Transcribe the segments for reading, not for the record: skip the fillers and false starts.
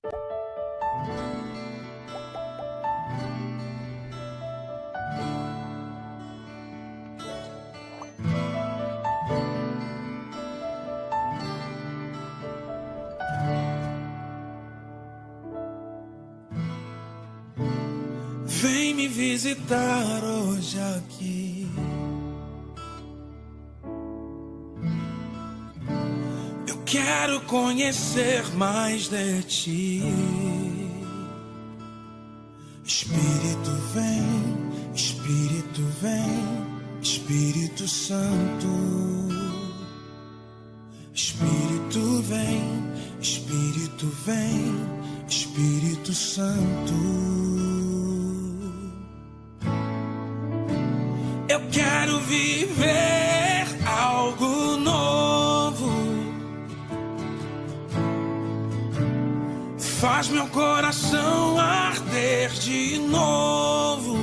Vem me visitar hoje aqui. Eu quero conhecer mais de ti. Espírito vem, Espírito vem, Espírito Santo. Espírito vem, Espírito vem, Espírito Santo. Eu quero viver algo novo. Faz meu coração arder de novo,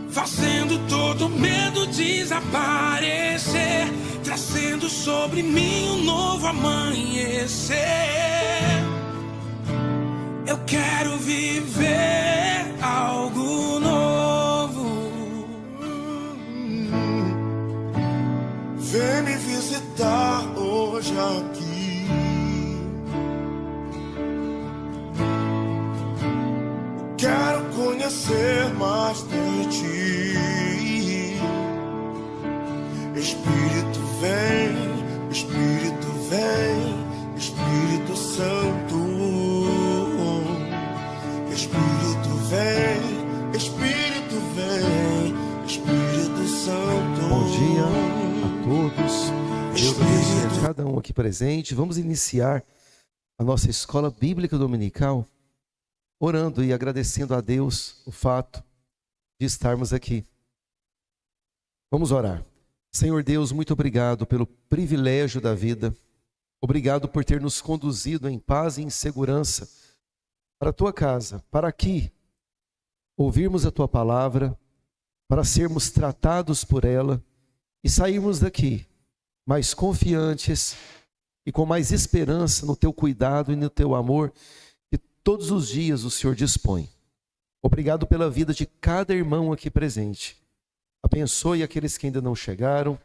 fazendo todo medo desaparecer, trazendo sobre mim um novo amanhecer. Eu quero viver algo novo. Vem me visitar hoje aqui. Quero conhecer mais de ti. Espírito vem, Espírito vem, Espírito Santo. Espírito vem, Espírito vem, Espírito Santo. Bom dia a todos. Deus abençoe cada um aqui presente. Vamos iniciar a nossa escola bíblica dominical orando e agradecendo a Deus o fato de estarmos aqui. Vamos orar. Senhor Deus, muito obrigado pelo privilégio da vida. Obrigado por ter nos conduzido em paz e em segurança para a tua casa, para aqui ouvirmos a tua palavra, para sermos tratados por ela e sairmos daqui mais confiantes e com mais esperança no teu cuidado e no teu amor que todos os dias o Senhor dispõe. Obrigado pela vida de cada irmão aqui presente. Abençoe aqueles que ainda não chegaram.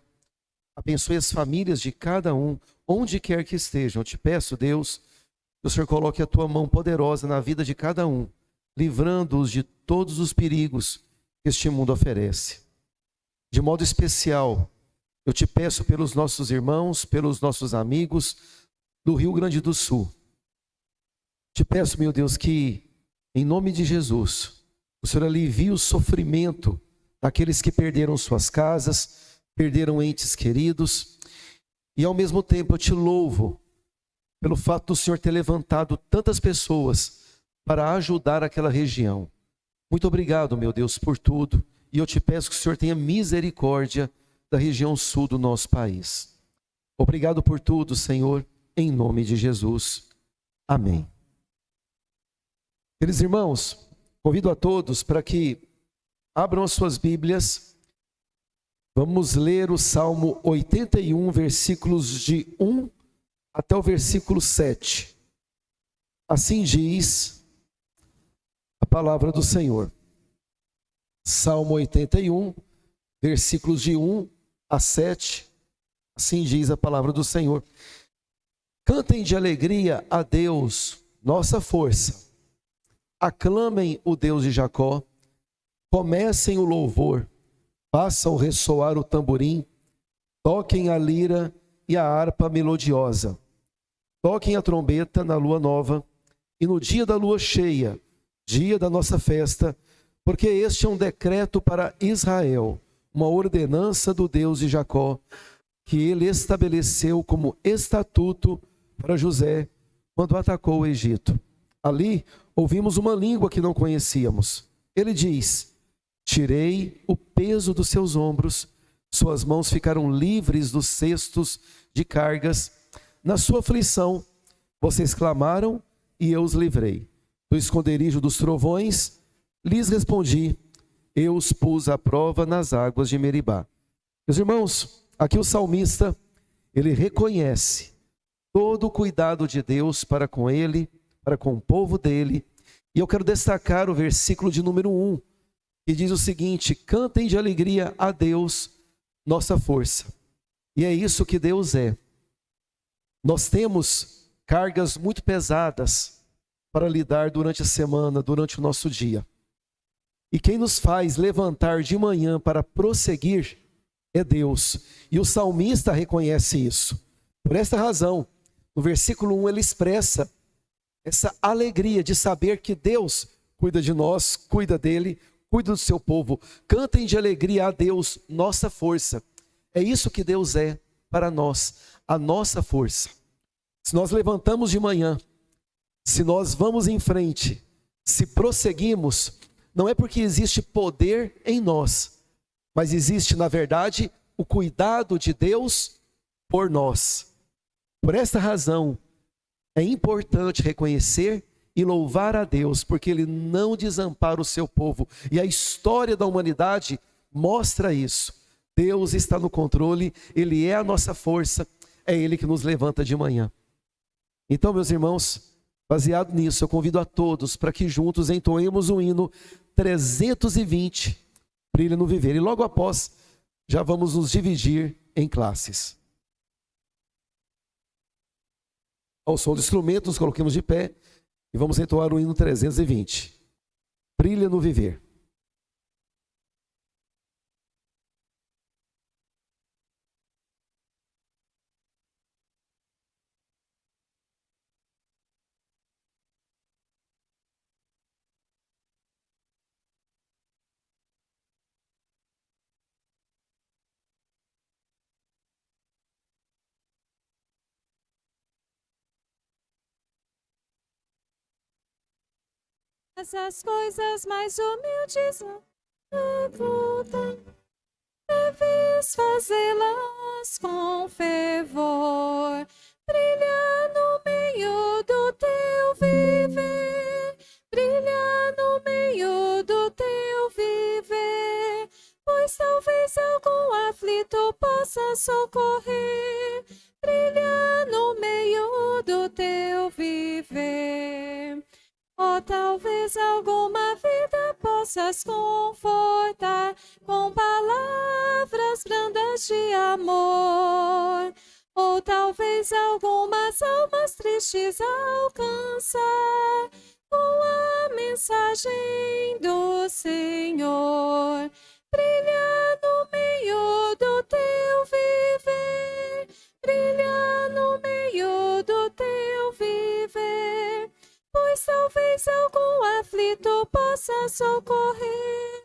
Abençoe as famílias de cada um, onde quer que estejam. Eu te peço, Deus, que o Senhor coloque a tua mão poderosa na vida de cada um, livrando-os de todos os perigos que este mundo oferece. De modo especial, eu te peço pelos nossos irmãos, pelos nossos amigos do Rio Grande do Sul. Te peço, meu Deus, que em nome de Jesus, o Senhor alivie o sofrimento daqueles que perderam suas casas, perderam entes queridos. E ao mesmo tempo eu te louvo pelo fato do Senhor ter levantado tantas pessoas para ajudar aquela região. Muito obrigado, meu Deus, por tudo. E eu te peço que o Senhor tenha misericórdia da região sul do nosso país. Obrigado por tudo, Senhor, em nome de Jesus. Amém. Queridos irmãos, convido a todos para que abram as suas Bíblias. Vamos ler o Salmo 81, versículos de 1 até o versículo 7. Assim diz a palavra do Senhor. Salmo 81, versículos de 1 a 7. Assim diz a palavra do Senhor. Cantem de alegria a Deus, nossa força. Aclamem o Deus de Jacó. Comecem o louvor. Façam ressoar o tamborim. Toquem a lira e a harpa melodiosa. Toquem a trombeta na lua nova e no dia da lua cheia, dia da nossa festa, porque este é um decreto para Israel, uma ordenança do Deus de Jacó, que ele estabeleceu como estatuto para José quando atacou o Egito. Ali ouvimos uma língua que não conhecíamos. Ele diz: tirei o peso dos seus ombros, suas mãos ficaram livres dos cestos de cargas. Na sua aflição, vocês clamaram e eu os livrei. Do esconderijo dos trovões, lhes respondi, eu os pus à prova nas águas de Meribá. Meus irmãos, aqui o salmista, ele reconhece todo o cuidado de Deus para com ele, para com o povo dele. E eu quero destacar o versículo de número 1, que diz o seguinte: cantem de alegria a Deus, nossa força. E é isso que Deus é. Nós temos cargas muito pesadas para lidar durante a semana, durante o nosso dia. E quem nos faz levantar de manhã para prosseguir é Deus. E o salmista reconhece isso. Por esta razão, no versículo 1 ele expressa essa alegria de saber que Deus cuida de nós, cuida dele, cuida do seu povo. Cantem de alegria a Deus, nossa força. É isso que Deus é para nós, a nossa força. Se nós levantamos de manhã, se nós vamos em frente, se prosseguimos, não é porque existe poder em nós, mas existe, na verdade, o cuidado de Deus por nós. Por esta razão, é importante reconhecer e louvar a Deus, porque Ele não desampara o seu povo. E a história da humanidade mostra isso. Deus está no controle, Ele é a nossa força, é Ele que nos levanta de manhã. Então, meus irmãos, baseado nisso, eu convido a todos para que juntos entoemos o hino 320, Brilha no Viver. E logo após, já vamos nos dividir em classes. Ao som do instrumento, nos coloquemos de pé e vamos entoar o hino 320. Brilha no Viver. As coisas mais humildes deves fazê-las com fervor. Brilha no meio do teu viver, brilha no meio do teu viver, pois talvez algum aflito possa socorrer. Brilha no meio do teu viver. Ou talvez alguma vida possas confortar com palavras brandas de amor. Ou talvez algumas almas tristes alcançar com a mensagem do Senhor. Brilha no meio do teu viver, brilha no meio do teu viver, pois talvez algum aflito possa socorrer.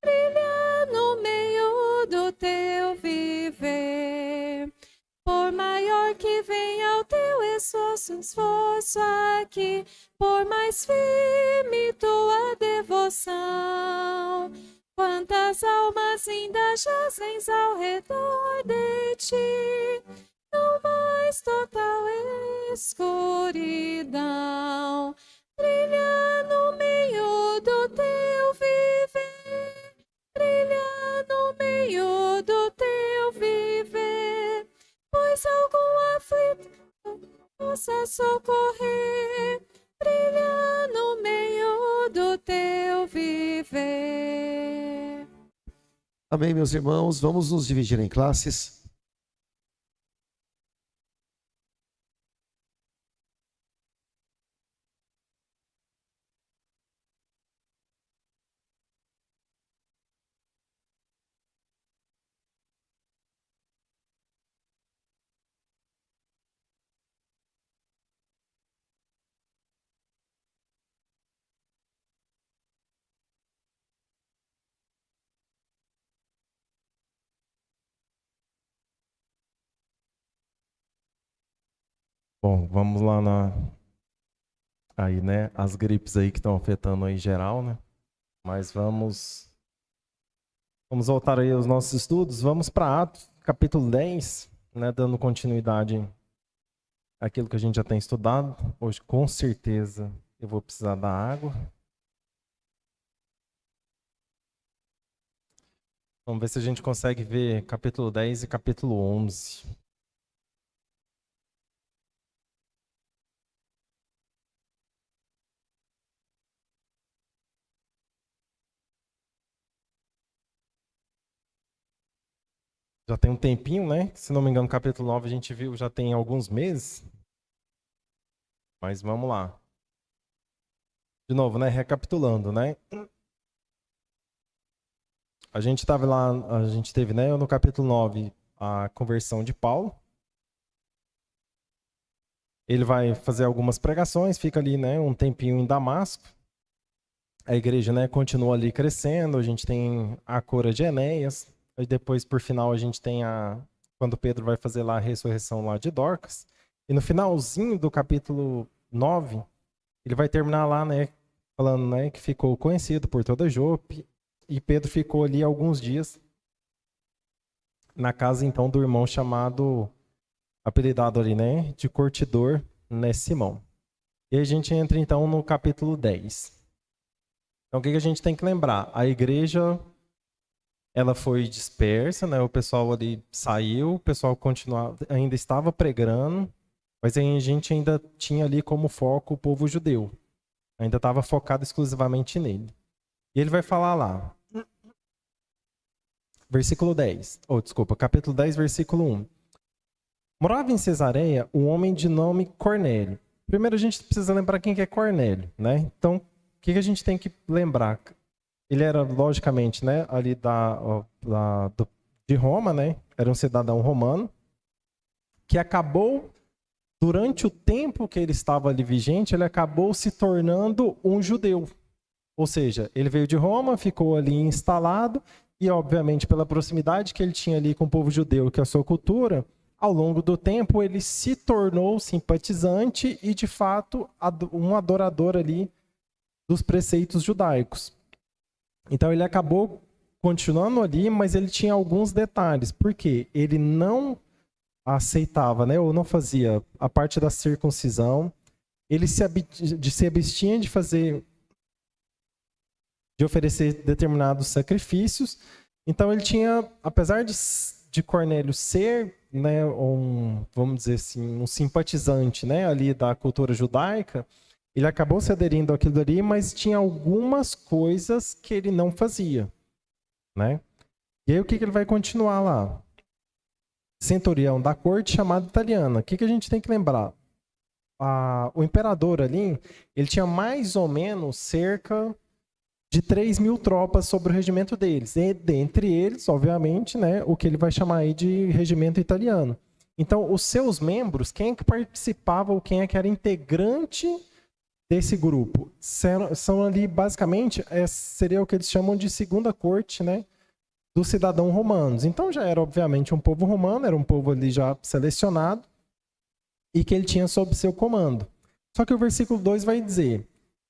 Brilha no meio do teu viver. Por maior que venha o teu esforço aqui, por mais firme tua devoção, quantas almas ainda jazem ao redor de ti, não mais total escuridão. Brilha no meio do teu viver, brilha no meio do teu viver, pois algum aflito possa socorrer. Brilha no meio do teu viver. Amém, meus irmãos. Vamos nos dividir em classes. Bom, vamos lá aí, né? As gripes aí que estão afetando aí geral, né? Mas vamos voltar aí aos nossos estudos. Vamos para Atos, capítulo 10, né? Dando continuidade àquilo que a gente já tem estudado. Hoje, com certeza, eu vou precisar da água. Vamos ver se a gente consegue ver capítulo 10 e capítulo 11. Já tem um tempinho, né? Se não me engano, capítulo 9 a gente viu já tem alguns meses. Mas vamos lá. De novo, né? Recapitulando, né? A gente estava lá, a gente teve, né, no capítulo 9, a conversão de Paulo. Ele vai fazer algumas pregações, fica ali, né, um tempinho em Damasco. A igreja, né, continua ali crescendo, a gente tem a cura de Enéas. E depois, por final, a gente tem quando Pedro vai fazer lá a ressurreição lá de Dorcas. E no finalzinho do capítulo 9, ele vai terminar lá, né, falando, né, que ficou conhecido por toda Jope. E Pedro ficou ali alguns dias na casa, então, do irmão chamado, apelidado ali, né, de curtidor, né, Simão. E a gente entra, então, no capítulo 10. Então, o que a gente tem que lembrar? A igreja, ela foi dispersa, né, o pessoal ali saiu, o pessoal ainda estava pregando, mas a gente ainda tinha ali como foco o povo judeu. Ainda estava focado exclusivamente nele. E ele vai falar lá, versículo 10, capítulo 10, versículo 1. Morava em Cesareia um homem de nome Cornélio. Primeiro a gente precisa lembrar quem que é Cornélio, né? Então, o que a gente tem que lembrar? Ele era, logicamente, né, ali de Roma, né? Era um cidadão romano, que acabou, durante o tempo que ele estava ali vigente, ele acabou se tornando um judeu. Ou seja, ele veio de Roma, ficou ali instalado, e, obviamente, pela proximidade que ele tinha ali com o povo judeu, que é a sua cultura, ao longo do tempo ele se tornou simpatizante e, de fato, um adorador ali dos preceitos judaicos. Então, ele acabou continuando ali, mas ele tinha alguns detalhes. Por quê? Ele não aceitava, né, ou não fazia a parte da circuncisão, ele se abstinha de oferecer determinados sacrifícios. Então ele tinha, apesar de Cornélio ser, né, vamos dizer assim, um simpatizante, né, ali da cultura judaica, ele acabou se aderindo àquilo ali, mas tinha algumas coisas que ele não fazia, né? E aí o que ele vai continuar lá? Centurião da corte chamado italiana. O que a gente tem que lembrar? O imperador ali, ele tinha mais ou menos cerca de 3.000 tropas sobre o regimento deles. E dentre eles, obviamente, né, o que ele vai chamar aí de regimento italiano. Então, os seus membros, quem é que participava ou quem é que era integrante desse grupo? São ali, basicamente, seria o que eles chamam de segunda corte, né, dos cidadãos romanos. Então, já era, obviamente, um povo romano, era um povo ali já selecionado e que ele tinha sob seu comando. Só que o versículo 2 vai dizer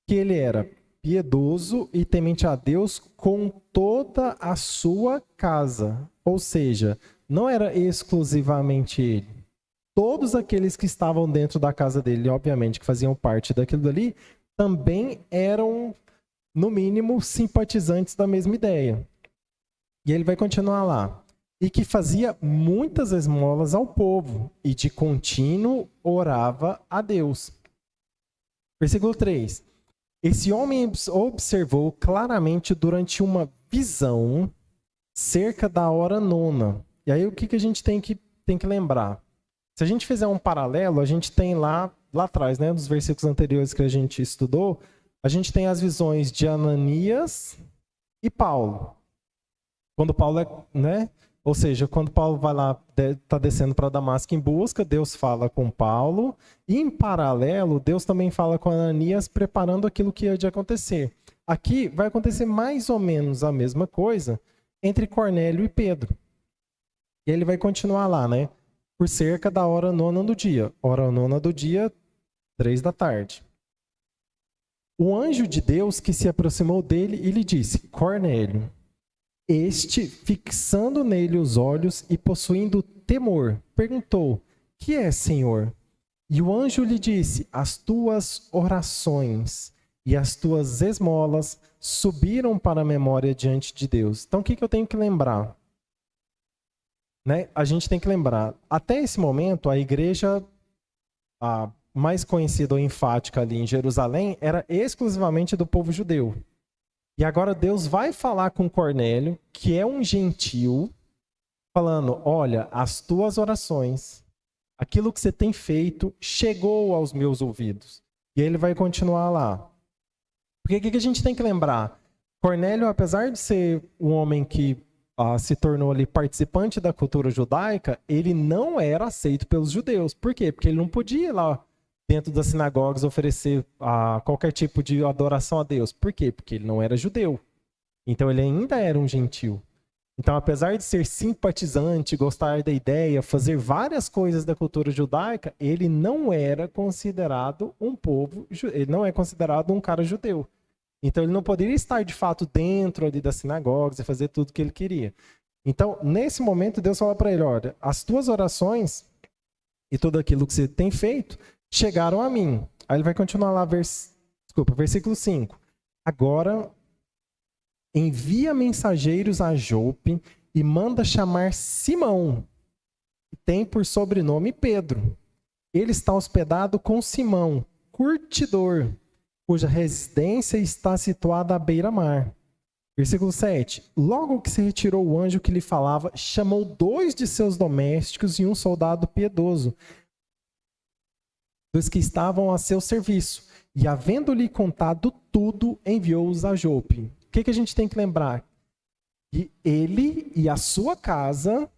que ele era piedoso e temente a Deus com toda a sua casa. Ou seja, não era exclusivamente ele. Todos aqueles que estavam dentro da casa dele, obviamente, que faziam parte daquilo dali, também eram, no mínimo, simpatizantes da mesma ideia. E ele vai continuar lá. E que fazia muitas esmolas ao povo, e de contínuo orava a Deus. Versículo 3. Esse homem observou claramente durante uma visão cerca da hora 9. E aí o que a gente tem que lembrar? Se a gente fizer um paralelo, a gente tem lá atrás, né, nos versículos anteriores que a gente estudou, a gente tem as visões de Ananias e Paulo. Quando Paulo né? Ou seja, quando Paulo vai lá, está descendo para Damasco em busca, Deus fala com Paulo, e em paralelo, Deus também fala com Ananias, preparando aquilo que ia de acontecer. Aqui vai acontecer mais ou menos a mesma coisa entre Cornélio e Pedro. E ele vai continuar lá, né? Por cerca da hora 9 do dia. Hora 9 do dia, 3 da tarde. O anjo de Deus que se aproximou dele e lhe disse, Cornélio. Este, fixando nele os olhos e possuindo temor, perguntou, que é, Senhor? E o anjo lhe disse, as tuas orações e as tuas esmolas subiram para a memória diante de Deus. Então, o que eu tenho que lembrar? Né? A gente tem que lembrar, até esse momento, a igreja mais conhecida ou enfática ali em Jerusalém era exclusivamente do povo judeu. E agora Deus vai falar com Cornélio, que é um gentil, falando, olha, as tuas orações, aquilo que você tem feito, chegou aos meus ouvidos. E ele vai continuar lá. Porque o que a gente tem que lembrar? Cornélio, apesar de ser um homem que se tornou ali participante da cultura judaica, ele não era aceito pelos judeus. Por quê? Porque ele não podia ir lá dentro das sinagogas oferecer qualquer tipo de adoração a Deus. Por quê? Porque ele não era judeu. Então ele ainda era um gentil. Então, apesar de ser simpatizante, gostar da ideia, fazer várias coisas da cultura judaica, ele não era considerado ele não é considerado um cara judeu. Então, ele não poderia estar, de fato, dentro ali das sinagogas e fazer tudo o que ele queria. Então, nesse momento, Deus fala para ele, olha, as tuas orações e tudo aquilo que você tem feito chegaram a mim. Aí ele vai continuar lá, versículo 5. Agora, envia mensageiros a Jope e manda chamar Simão, que tem por sobrenome Pedro. Ele está hospedado com Simão, curtidor, cuja residência está situada à beira-mar. Versículo 7. Logo que se retirou o anjo que lhe falava, chamou 2 de seus domésticos e um soldado piedoso, dos que estavam a seu serviço, e havendo-lhe contado tudo, enviou-os a Jope. O que a gente tem que lembrar? Que ele e a sua casa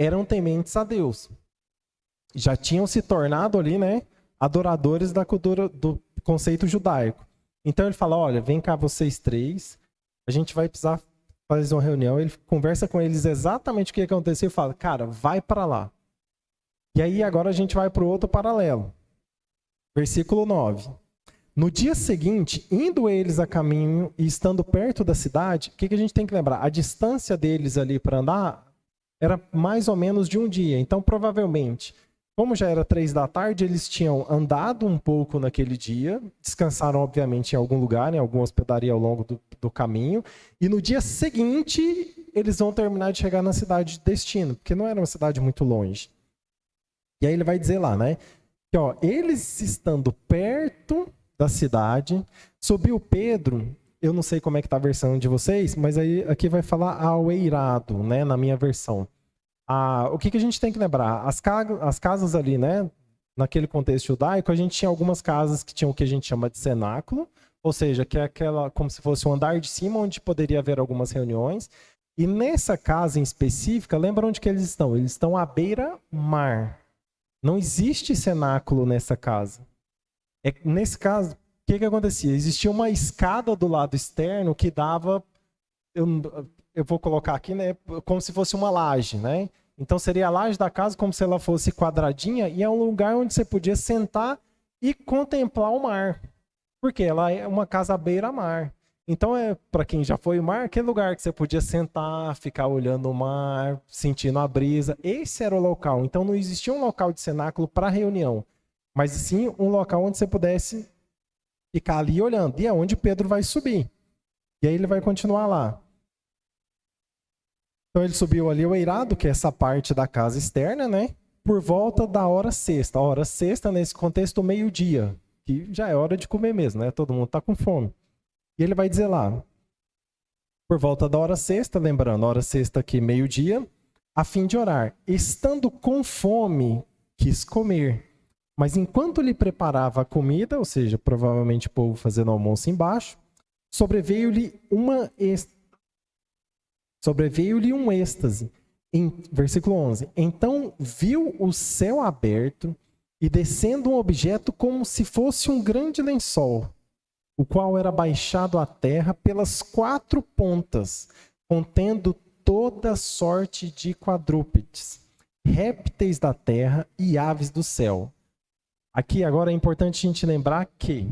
eram tementes a Deus. Já tinham se tornado ali, né, adoradores da cultura, do conceito judaico. Então ele fala, olha, vem cá vocês 3, a gente vai precisar fazer uma reunião. Ele conversa com eles exatamente o que aconteceu e fala, cara, vai para lá. E aí agora a gente vai para o outro paralelo. Versículo 9. No dia seguinte, indo eles a caminho e estando perto da cidade, o que a gente tem que lembrar? A distância deles ali para andar era mais ou menos de um dia. Então, provavelmente, como já era 3 da tarde, eles tinham andado um pouco naquele dia, descansaram, obviamente, em algum lugar, em alguma hospedaria ao longo do caminho, e no dia seguinte, eles vão terminar de chegar na cidade de destino, porque não era uma cidade muito longe. E aí ele vai dizer lá, né? Que, ó, eles estando perto da cidade, subiu Pedro, eu não sei como é que tá a versão de vocês, mas aí aqui vai falar ao eirado, né, na minha versão. O que a gente tem que lembrar? As casas ali, né, naquele contexto judaico, a gente tinha algumas casas que tinham o que a gente chama de cenáculo, ou seja, que é aquela, como se fosse um andar de cima onde poderia haver algumas reuniões, e nessa casa em específica, lembra onde que eles estão? Eles estão à beira-mar. Não existe cenáculo nessa casa. Nesse caso, o que acontecia? Existia uma escada do lado externo que dava, eu vou colocar aqui, né, como se fosse uma laje, né? Então seria a laje da casa como se ela fosse quadradinha e é um lugar onde você podia sentar e contemplar o mar. Porque ela é uma casa à beira-mar. Então, para quem já foi ao mar, aquele lugar que você podia sentar, ficar olhando o mar, sentindo a brisa. Esse era o local. Então não existia um local de cenáculo para reunião, mas sim um local onde você pudesse ficar ali olhando. E é onde Pedro vai subir. E aí ele vai continuar lá. Então ele subiu ali o eirado, que é essa parte da casa externa, né? Por volta da hora sexta. A hora sexta, nesse contexto, meio-dia. Que já é hora de comer mesmo, né? Todo mundo está com fome. E ele vai dizer lá, por volta da hora sexta, lembrando, hora sexta aqui, meio-dia, a fim de orar. Estando com fome, quis comer. Mas enquanto lhe preparava a comida, ou seja, provavelmente o povo fazendo almoço embaixo, sobreveio-lhe um êxtase. Em versículo 11. Então viu o céu aberto e descendo um objeto como se fosse um grande lençol, o qual era baixado à terra pelas 4 pontas, contendo toda sorte de quadrúpedes, répteis da terra e aves do céu. Aqui agora é importante a gente lembrar que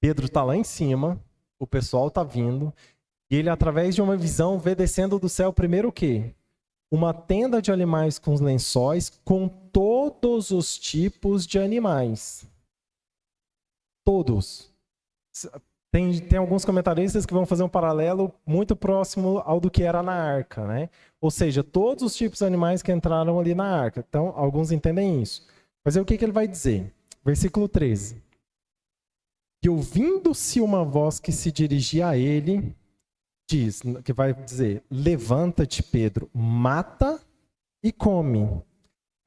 Pedro está lá em cima, o pessoal está vindo, e ele, através de uma visão, vê descendo do céu primeiro o quê? Uma tenda de animais com lençóis, com todos os tipos de animais. Todos. Tem alguns comentaristas que vão fazer um paralelo muito próximo ao do que era na arca, né? Ou seja, todos os tipos de animais que entraram ali na arca. Então, alguns entendem isso. Mas aí o que ele vai dizer? Versículo 13. E ouvindo-se uma voz que se dirigia a ele, diz, que vai dizer, levanta-te, Pedro, mata e come.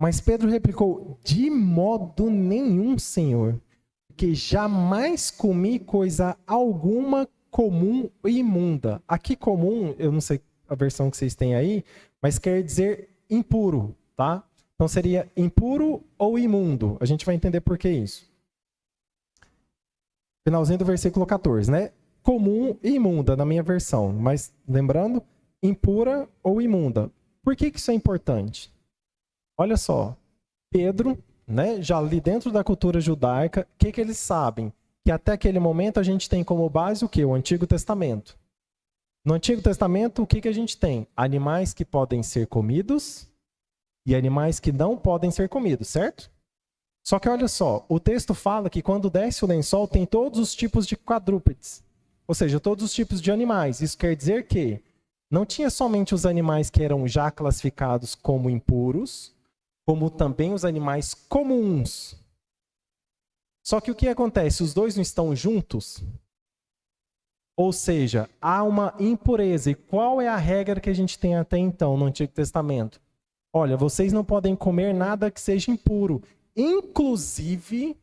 Mas Pedro replicou, de modo nenhum, Senhor, porque jamais comi coisa alguma comum e imunda. Aqui comum, eu não sei a versão que vocês têm aí, mas quer dizer impuro, tá? Então seria impuro ou imundo. A gente vai entender por que isso. Finalzinho do versículo 14, né? Comum e imunda na minha versão, mas lembrando, impura ou imunda. Por que isso é importante? Olha só, Pedro, né, já ali dentro da cultura judaica, o que eles sabem? Que até aquele momento a gente tem como base o quê? O Antigo Testamento. No Antigo Testamento, o que a gente tem? Animais que podem ser comidos e animais que não podem ser comidos, certo? Só que olha só, o texto fala que quando desce o lençol tem todos os tipos de quadrúpedes, ou seja, todos os tipos de animais. Isso quer dizer que não tinha somente os animais que eram já classificados como impuros, como também os animais comuns. Só que o que acontece? Os dois não estão juntos? Ou seja, há uma impureza. E qual é a regra que a gente tem até então no Antigo Testamento? Olha, vocês não podem comer nada que seja impuro. Inclusive,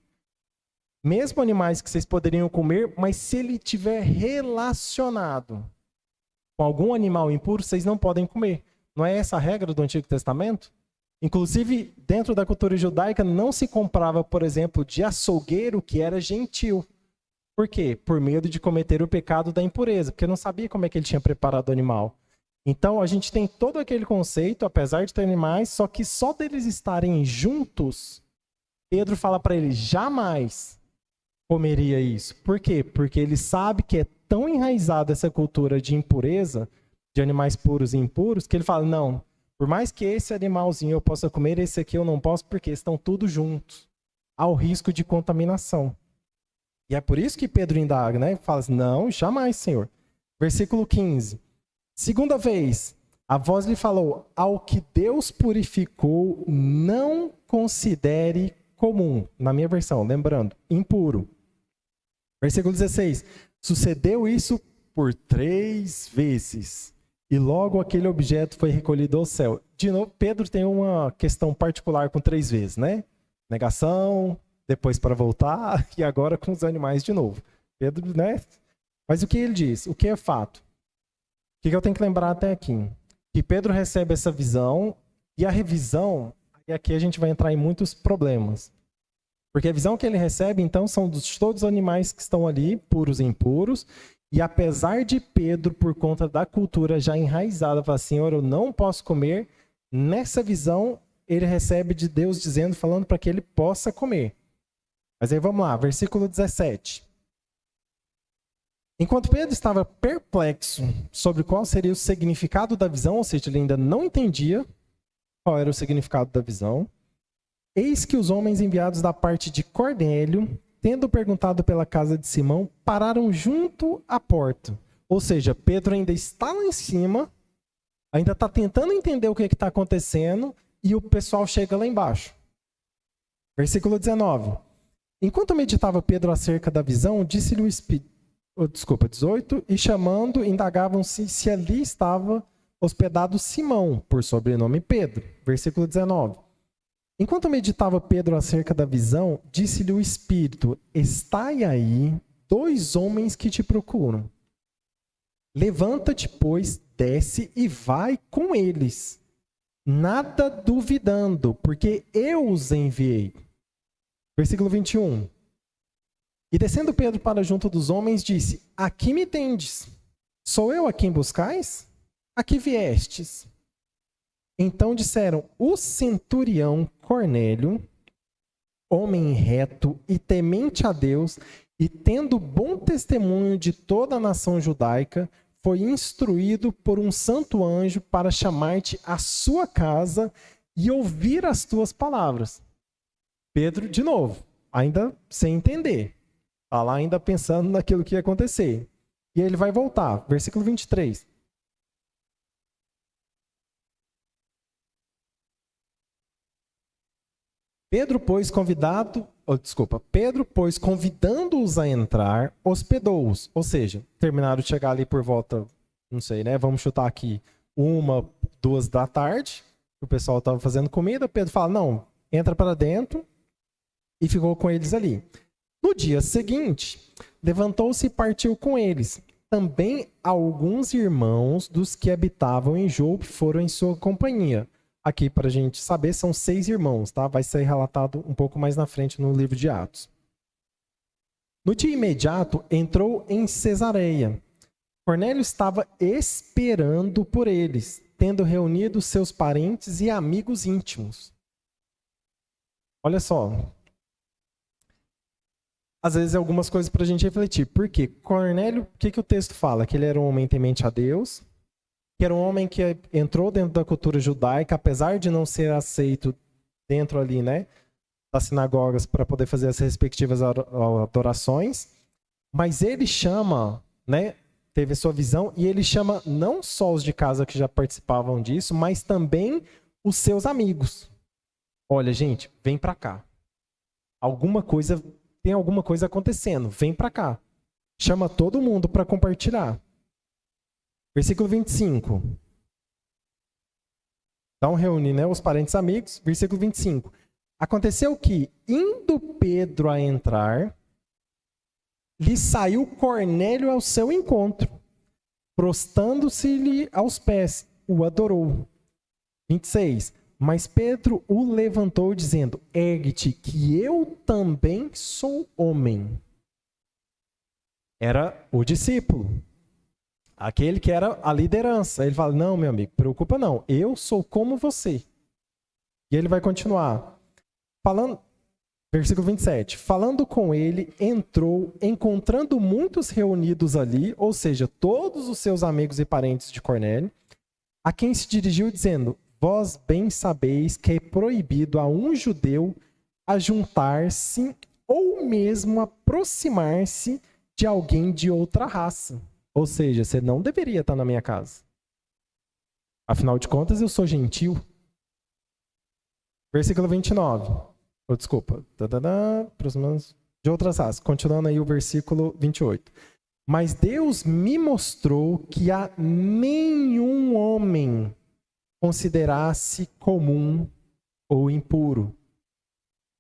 mesmo animais que vocês poderiam comer, mas se ele tiver relacionado com algum animal impuro, vocês não podem comer. Não é essa a regra do Antigo Testamento? Inclusive, dentro da cultura judaica, não se comprava, por exemplo, de açougueiro que era gentil. Por quê? Por medo de cometer o pecado da impureza, porque não sabia como é que ele tinha preparado o animal. Então, a gente tem todo aquele conceito, apesar de ter animais, só que só deles estarem juntos, Pedro fala para ele, jamais comeria isso. Por quê? Porque ele sabe que é tão enraizada essa cultura de impureza, de animais puros e impuros, que ele fala, não, por mais que esse animalzinho eu possa comer, esse aqui eu não posso, porque estão todos juntos. Há o risco de contaminação. E é por isso que Pedro indaga, né? Fala assim, não, jamais, Senhor. Versículo 15. Segunda vez, a voz lhe falou, ao que Deus purificou, não considere comum. Na minha versão, lembrando, impuro. Versículo 16. Sucedeu isso por 3 vezes. E logo aquele objeto foi recolhido ao céu. De novo, Pedro tem uma questão particular com 3 vezes, né? Negação, depois para voltar, e agora com os animais de novo. Pedro, né? Mas o que ele diz? O que é fato? O que eu tenho que lembrar até aqui? Que Pedro recebe essa visão, e a revisão, e aqui a gente vai entrar em muitos problemas. Porque a visão que ele recebe, então, são de todos os animais que estão ali, puros e impuros, e apesar de Pedro, por conta da cultura já enraizada, falar, Senhor, eu não posso comer, nessa visão, ele recebe de Deus dizendo, falando para que ele possa comer. Mas aí vamos lá, versículo 17. Enquanto Pedro estava perplexo sobre qual seria o significado da visão, ou seja, ele ainda não entendia qual era o significado da visão, eis que os homens enviados da parte de Cornélio, tendo perguntado pela casa de Simão, pararam junto à porta. Ou seja, Pedro ainda está lá em cima, ainda está tentando entender o que está acontecendo, e o pessoal chega lá embaixo. Versículo 19. Enquanto meditava Pedro acerca da visão, disse-lhe o Espírito, 18, e chamando, indagavam-se se ali estava hospedado Simão, por sobrenome Pedro. Versículo 19. Enquanto meditava Pedro acerca da visão, disse-lhe o Espírito, estai aí 2 homens que te procuram. Levanta-te, pois, desce e vai com eles, nada duvidando, porque eu os enviei. Versículo 21. E descendo Pedro para junto dos homens, disse, aqui me tendes, sou eu a quem buscais? A que viestes? Então disseram, o centurião Cornélio, homem reto e temente a Deus, e tendo bom testemunho de toda a nação judaica, foi instruído por um santo anjo para chamar-te à sua casa e ouvir as tuas palavras. Pedro, de novo, ainda sem entender. Está lá ainda pensando naquilo que ia acontecer. E ele vai voltar. Versículo 23. Pedro, pois, convidando-os a entrar, hospedou-os. Ou seja, terminaram de chegar ali por volta não sei, né? Vamos chutar aqui 1, 2 da tarde, o pessoal estava fazendo comida, Pedro fala, não, entra para dentro, e ficou com eles ali. No dia seguinte, levantou-se e partiu com eles. Também alguns irmãos dos que habitavam em Jope foram em sua companhia. Aqui, para a gente saber, são 6 irmãos, tá? Vai ser relatado um pouco mais na frente no livro de Atos. No dia imediato, entrou em Cesareia. Cornélio estava esperando por eles, tendo reunido seus parentes e amigos íntimos. Olha só. Às vezes, algumas coisas para a gente refletir. Por quê? Cornélio, o que o texto fala? Que ele era um homem temente a Deus, que era um homem que entrou dentro da cultura judaica, apesar de não ser aceito dentro ali, né, das sinagogas para poder fazer as respectivas adorações, mas ele chama, né, teve a sua visão, e ele chama não só os de casa que já participavam disso, mas também os seus amigos. Olha, gente, vem para cá. Tem alguma coisa acontecendo, vem para cá. Chama todo mundo para compartilhar. Versículo 25. Então reúne, né, os parentes e amigos. Versículo 25. Aconteceu que, indo Pedro a entrar, lhe saiu Cornélio ao seu encontro, prostando-se-lhe aos pés, o adorou. 26. Mas Pedro o levantou, dizendo, ergue-te, que eu também sou homem. Era o discípulo, aquele que era a liderança. Ele fala, não, meu amigo, preocupa não, eu sou como você. E ele vai continuar. Versículo 27. Falando com ele, entrou, encontrando muitos reunidos ali, ou seja, todos os seus amigos e parentes de Cornélio, a quem se dirigiu dizendo, vós bem sabeis que é proibido a um judeu ajuntar-se ou mesmo aproximar-se de alguém de outra raça. Ou seja, você não deveria estar na minha casa. Afinal de contas, eu sou gentil. Versículo 29. Desculpa. Aproximando-se de outras raças. Continuando aí o versículo 28. Mas Deus me mostrou que a nenhum homem considerasse comum ou impuro.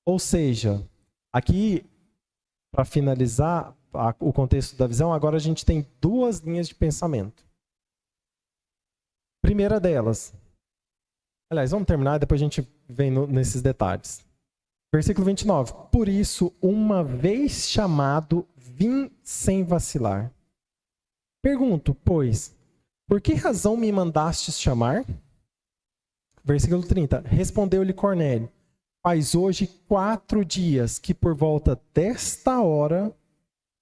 Ou seja, aqui, para finalizar o contexto da visão, agora a gente tem 2 linhas de pensamento. Primeira delas, aliás, vamos terminar, depois a gente vem nesses detalhes. Versículo 29. Por isso, uma vez chamado, vim sem vacilar. Pergunto, pois, por que razão me mandastes chamar? Versículo 30. Respondeu-lhe Cornélio, faz hoje 4 dias que por volta desta hora,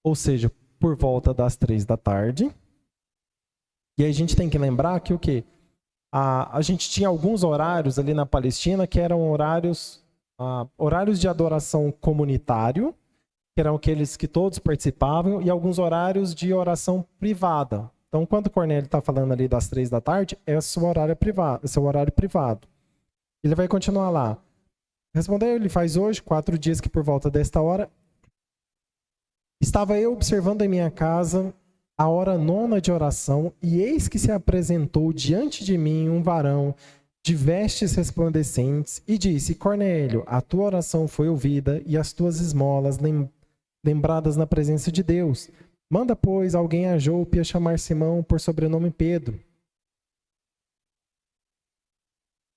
ou seja, por volta das 3 da tarde, e aí a gente tem que lembrar que o quê? A gente tinha alguns horários ali na Palestina que eram horários de adoração comunitário, que eram aqueles que todos participavam, e alguns horários de oração privada. Então, quando o Cornélio está falando ali das 3 da tarde, é o seu horário privado. Ele vai continuar lá. Respondeu, ele faz hoje 4 dias que por volta desta hora, estava eu observando em minha casa a hora 9ª de oração, e eis que se apresentou diante de mim um varão de vestes resplandecentes, e disse, Cornélio, a tua oração foi ouvida, e as tuas esmolas lembradas na presença de Deus. Manda, pois, alguém a Jope a chamar Simão por sobrenome Pedro.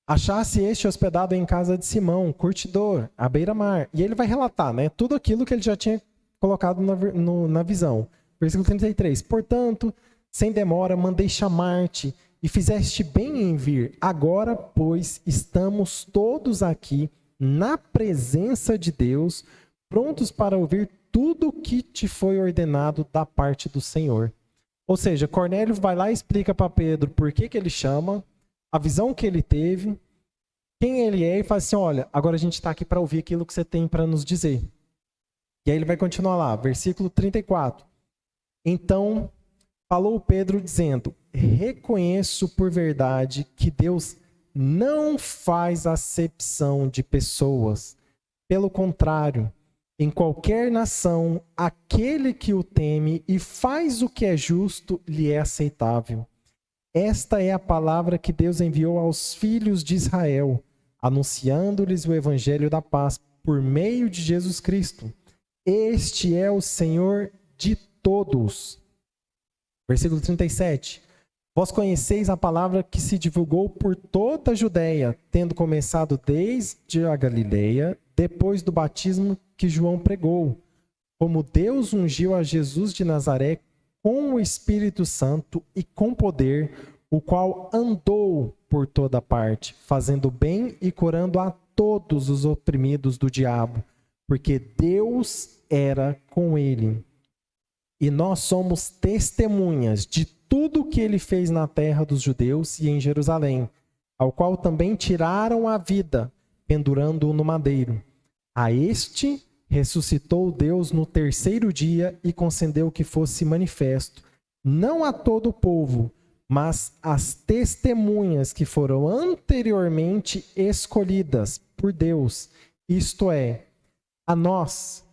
Achasse este hospedado em casa de Simão, curtidor, à beira-mar. E ele vai relatar, né, tudo aquilo que ele já tinha colocado na visão. Versículo 33. Portanto, sem demora, mandei chamar-te, e fizeste bem em vir. Agora, pois, estamos todos aqui na presença de Deus, prontos para ouvir tudo o que te foi ordenado da parte do Senhor. Ou seja, Cornélio vai lá e explica para Pedro por que ele chama, a visão que ele teve, quem ele é, e fala assim, olha, agora a gente está aqui para ouvir aquilo que você tem para nos dizer. E aí ele vai continuar lá, versículo 34. Então, falou Pedro dizendo, reconheço por verdade que Deus não faz acepção de pessoas. Pelo contrário, em qualquer nação, aquele que o teme e faz o que é justo lhe é aceitável. Esta é a palavra que Deus enviou aos filhos de Israel, anunciando-lhes o evangelho da paz por meio de Jesus Cristo. Este é o Senhor de todos. Versículo 37. Vós conheceis a palavra que se divulgou por toda a Judéia, tendo começado desde a Galileia, depois do batismo que João pregou, como Deus ungiu a Jesus de Nazaré com o Espírito Santo e com poder, o qual andou por toda parte, fazendo bem e curando a todos os oprimidos do diabo, porque Deus era com ele. E nós somos testemunhas de tudo o que ele fez na terra dos judeus e em Jerusalém, ao qual também tiraram a vida, pendurando-o no madeiro. A este ressuscitou Deus no terceiro dia e concedeu que fosse manifesto, não a todo o povo, mas às testemunhas que foram anteriormente escolhidas por Deus, isto é, a nós,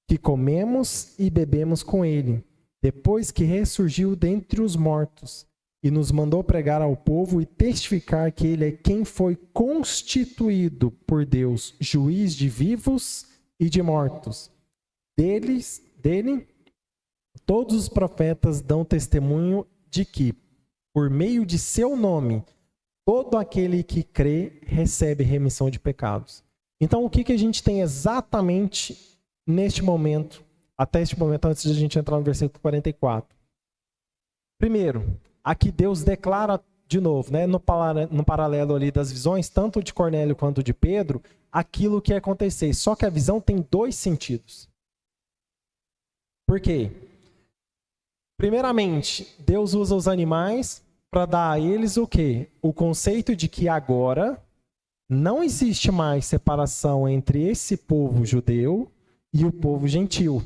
que comemos e bebemos com ele, depois que ressurgiu dentre os mortos, e nos mandou pregar ao povo e testificar que ele é quem foi constituído por Deus, juiz de vivos e de mortos. Dele, todos os profetas dão testemunho de que, por meio de seu nome, todo aquele que crê recebe remissão de pecados. Então, o que a gente tem exatamente neste momento, até este momento, antes de a gente entrar no versículo 44? Primeiro, aqui Deus declara de novo, né, no paralelo ali das visões, tanto de Cornélio quanto de Pedro, aquilo que ia acontecer. Só que a visão tem dois sentidos. Por quê? Primeiramente, Deus usa os animais para dar a eles o quê? O conceito de que agora não existe mais separação entre esse povo judeu e o povo gentil.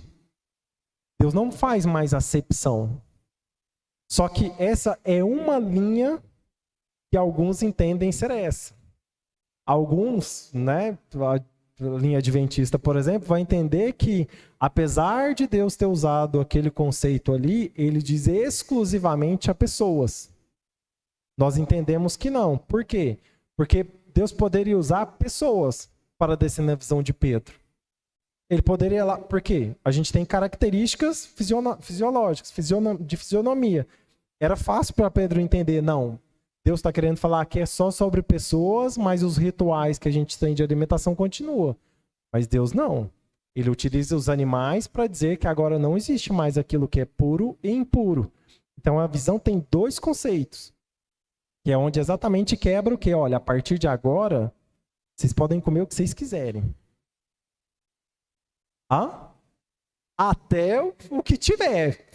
Deus não faz mais acepção. Só que essa é uma linha que alguns entendem ser essa. Alguns, né, a linha adventista, por exemplo, vai entender que, apesar de Deus ter usado aquele conceito ali, ele diz exclusivamente a pessoas. Nós entendemos que não. Por quê? Porque Deus poderia usar pessoas para descer na visão de Pedro. Ele poderia lá... Por quê? A gente tem características fisiológicas, de fisionomia. Era fácil para Pedro entender, não, Deus está querendo falar que é só sobre pessoas, mas os rituais que a gente tem de alimentação continuam. Mas Deus não. Ele utiliza os animais para dizer que agora não existe mais aquilo que é puro e impuro. Então a visão tem dois conceitos. Que é onde exatamente quebra o que? Olha, a partir de agora, vocês podem comer o que vocês quiserem. Até o que tiver,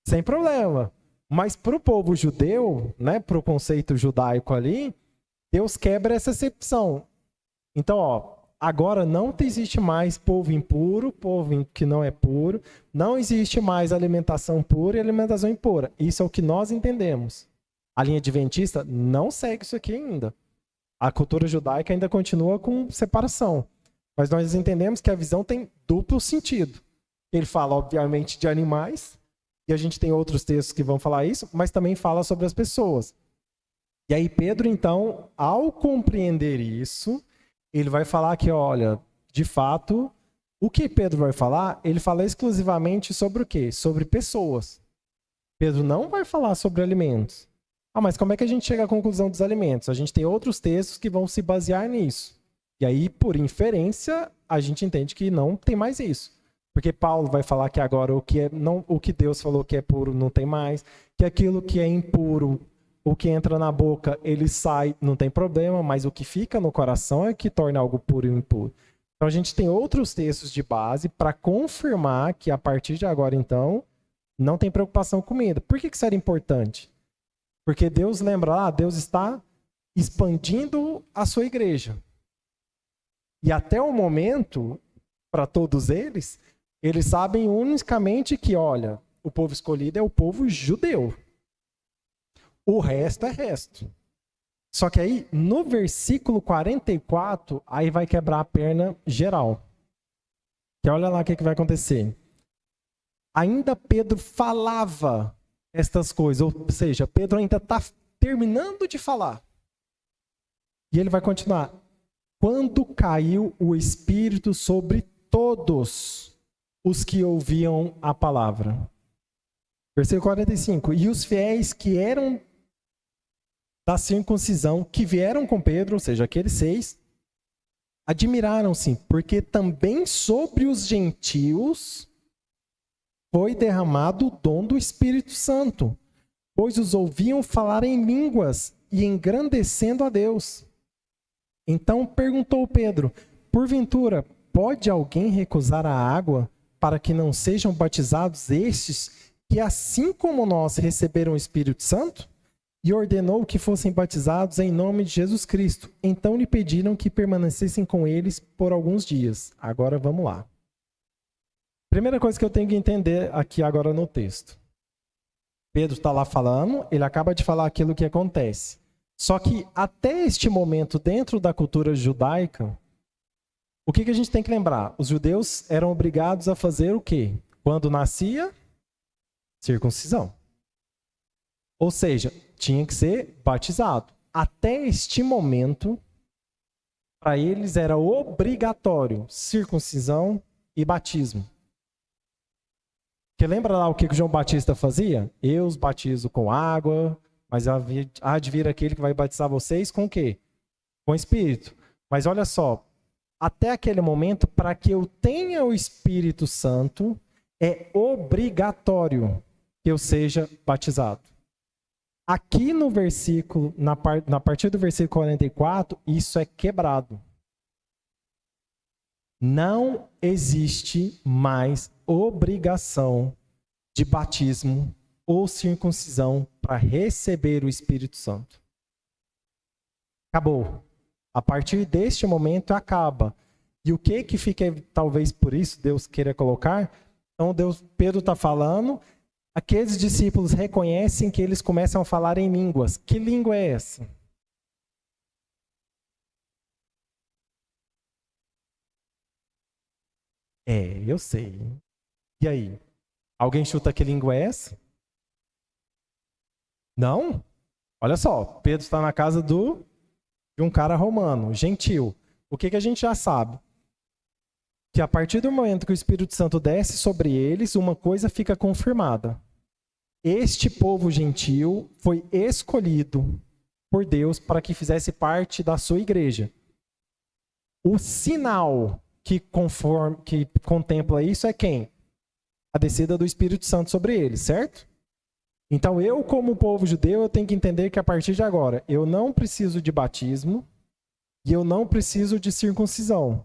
sem problema. Mas para o povo judeu, né, para o conceito judaico ali, Deus quebra essa excepção. Então, agora não existe mais povo impuro, povo que não é puro, não existe mais alimentação pura e alimentação impura. Isso é o que nós entendemos. A linha adventista não segue isso aqui ainda. A cultura judaica ainda continua com separação. Mas nós entendemos que a visão tem duplo sentido. Ele fala, obviamente, de animais, e a gente tem outros textos que vão falar isso, mas também fala sobre as pessoas. E aí Pedro, então, ao compreender isso, ele vai falar que, olha, de fato, o que Pedro vai falar, ele fala exclusivamente sobre o quê? Sobre pessoas. Pedro não vai falar sobre alimentos. Mas como é que a gente chega à conclusão dos alimentos? A gente tem outros textos que vão se basear nisso. E aí, por inferência, a gente entende que não tem mais isso. Porque Paulo vai falar que agora o que Deus falou que é puro não tem mais, que aquilo que é impuro, o que entra na boca, ele sai, não tem problema, mas o que fica no coração é que torna algo puro e impuro. Então a gente tem outros textos de base para confirmar que a partir de agora, então, não tem preocupação com comida. Por que isso era importante? Porque Deus, lembra lá, Deus está expandindo a sua igreja. E até o momento, para todos eles sabem unicamente que, olha, o povo escolhido é o povo judeu. O resto é resto. Só que aí, no versículo 44, aí vai quebrar a perna geral. Que olha lá o que vai acontecer. Ainda Pedro falava estas coisas. Ou seja, Pedro ainda está terminando de falar. E ele vai continuar. Quando caiu o Espírito sobre todos os que ouviam a palavra. Versículo 45. E os fiéis que eram da circuncisão, que vieram com Pedro, ou seja, aqueles 6, admiraram-se, porque também sobre os gentios foi derramado o dom do Espírito Santo, pois os ouviam falar em línguas e engrandecendo a Deus. Então perguntou Pedro, porventura, pode alguém recusar a água para que não sejam batizados estes que, assim como nós, receberam o Espírito Santo? E ordenou que fossem batizados em nome de Jesus Cristo. Então lhe pediram que permanecessem com eles por alguns dias. Agora vamos lá. Primeira coisa que eu tenho que entender aqui agora no texto. Pedro está lá falando, ele acaba de falar aquilo que acontece. Só que até este momento, dentro da cultura judaica, o que a gente tem que lembrar? Os judeus eram obrigados a fazer o quê? Quando nascia, circuncisão. Ou seja, tinha que ser batizado. Até este momento, para eles era obrigatório circuncisão e batismo. Porque lembra lá o que o João Batista fazia? Eu os batizo com água, mas há de vir aquele que vai batizar vocês com o quê? Com o Espírito. Mas olha só, até aquele momento, para que eu tenha o Espírito Santo, é obrigatório que eu seja batizado. Aqui no versículo, na partir do versículo 44, isso é quebrado. Não existe mais obrigação de batismo ou circuncisão para receber o Espírito Santo. Acabou. A partir deste momento acaba. E o que fica, talvez por isso Deus queira colocar? Então Pedro está falando, aqueles discípulos reconhecem que eles começam a falar em línguas. Que língua é essa? Eu sei. E aí? Alguém chuta que língua é essa? Não? Olha só, Pedro está na casa de um cara romano, gentil. O que a gente já sabe? Que a partir do momento que o Espírito Santo desce sobre eles, uma coisa fica confirmada. Este povo gentil foi escolhido por Deus para que fizesse parte da sua igreja. O sinal que contempla isso é quem? A descida do Espírito Santo sobre eles, certo? Então eu, como povo judeu, eu tenho que entender que a partir de agora, eu não preciso de batismo e eu não preciso de circuncisão.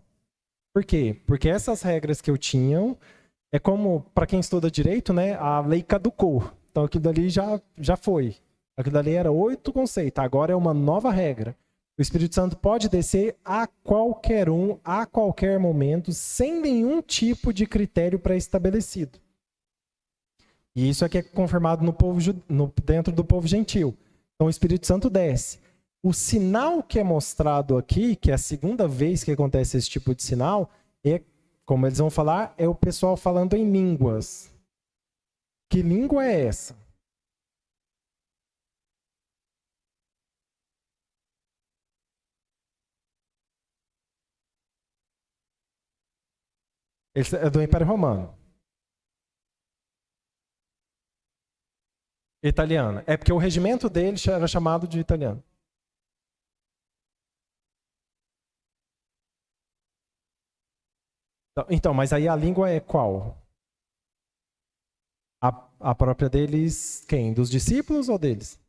Por quê? Porque essas regras que eu tinha, é como, para quem estuda direito, né, a lei caducou. Então aquilo dali já foi. Aquilo dali era 8 conceitos, agora é uma nova regra. O Espírito Santo pode descer a qualquer um, a qualquer momento, sem nenhum tipo de critério pré-estabelecido. E isso aqui é confirmado dentro do povo gentil. Então o Espírito Santo desce. O sinal que é mostrado aqui, que é a segunda vez que acontece esse tipo de sinal, é, como eles vão falar, é o pessoal falando em línguas. Que língua é essa? Esse é do Império Romano. Italiana. É porque o regimento dele era chamado de italiano. Então, mas aí a língua é qual? A própria deles, quem? Dos discípulos ou deles?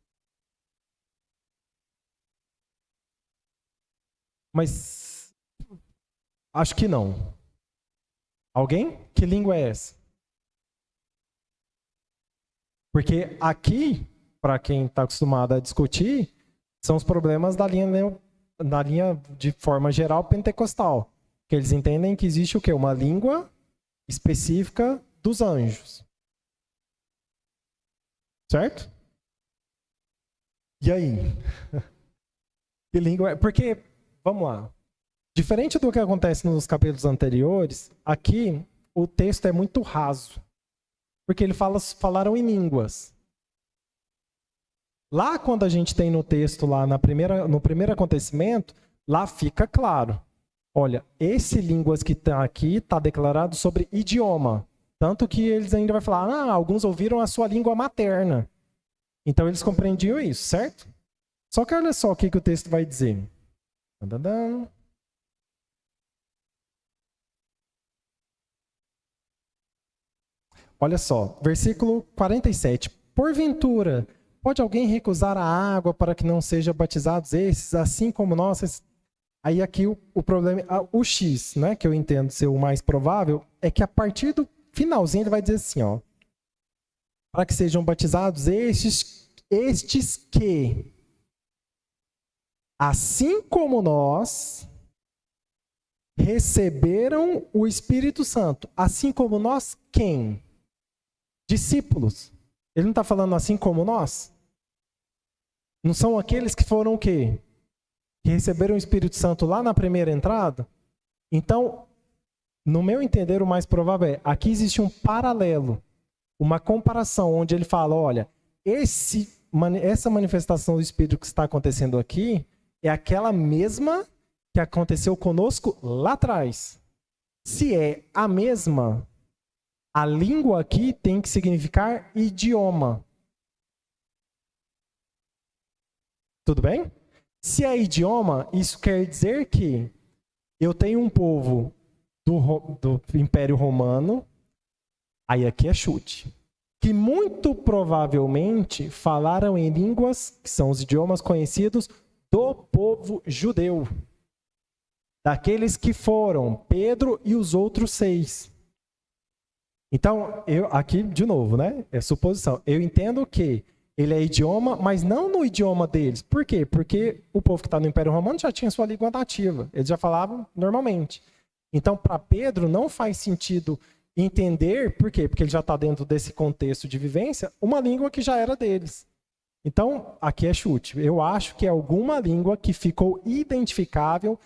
Mas acho que não. Alguém? Que língua é essa? Porque aqui, para quem está acostumado a discutir, são os problemas da linha de forma geral pentecostal. Que eles entendem que existe o quê? Uma língua específica dos anjos. Certo? E aí? Que língua é? Porque, vamos lá. Diferente do que acontece nos capítulos anteriores, aqui o texto é muito raso. Porque ele falaram em línguas. Lá quando a gente tem no texto, lá no primeiro acontecimento, lá fica claro. Olha, esse línguas que está aqui está declarado sobre idioma. Tanto que eles ainda vão falar, alguns ouviram a sua língua materna. Então eles compreendiam isso, certo? Só que olha só o que o texto vai dizer. Olha só, versículo 47. Porventura, pode alguém recusar a água para que não sejam batizados esses, assim como nós? Aí aqui o problema, o X, né, que eu entendo ser o mais provável, é que a partir do finalzinho ele vai dizer assim, ó, para que sejam batizados estes que, assim como nós, receberam o Espírito Santo. Assim como nós, quem? Discípulos. Ele não está falando assim como nós? Não são aqueles que foram o quê? Que receberam o Espírito Santo lá na primeira entrada? Então, no meu entender, o mais provável é, aqui existe um paralelo, uma comparação, onde ele fala, olha, essa manifestação do Espírito que está acontecendo aqui é aquela mesma que aconteceu conosco lá atrás. Se é a mesma, a língua aqui tem que significar idioma. Tudo bem? Se é idioma, isso quer dizer que eu tenho um povo do Império Romano, aí aqui é chute, que muito provavelmente falaram em línguas, que são os idiomas conhecidos do povo judeu. Daqueles que foram Pedro e os outros 6. Então, aqui, de novo, né? É suposição. Eu entendo que ele é idioma, mas não no idioma deles. Por quê? Porque o povo que está no Império Romano já tinha sua língua nativa. Eles já falavam normalmente. Então, para Pedro, não faz sentido entender, por quê? Porque ele já está dentro desse contexto de vivência, uma língua que já era deles. Então, aqui é chute. Eu acho que é alguma língua que ficou identificável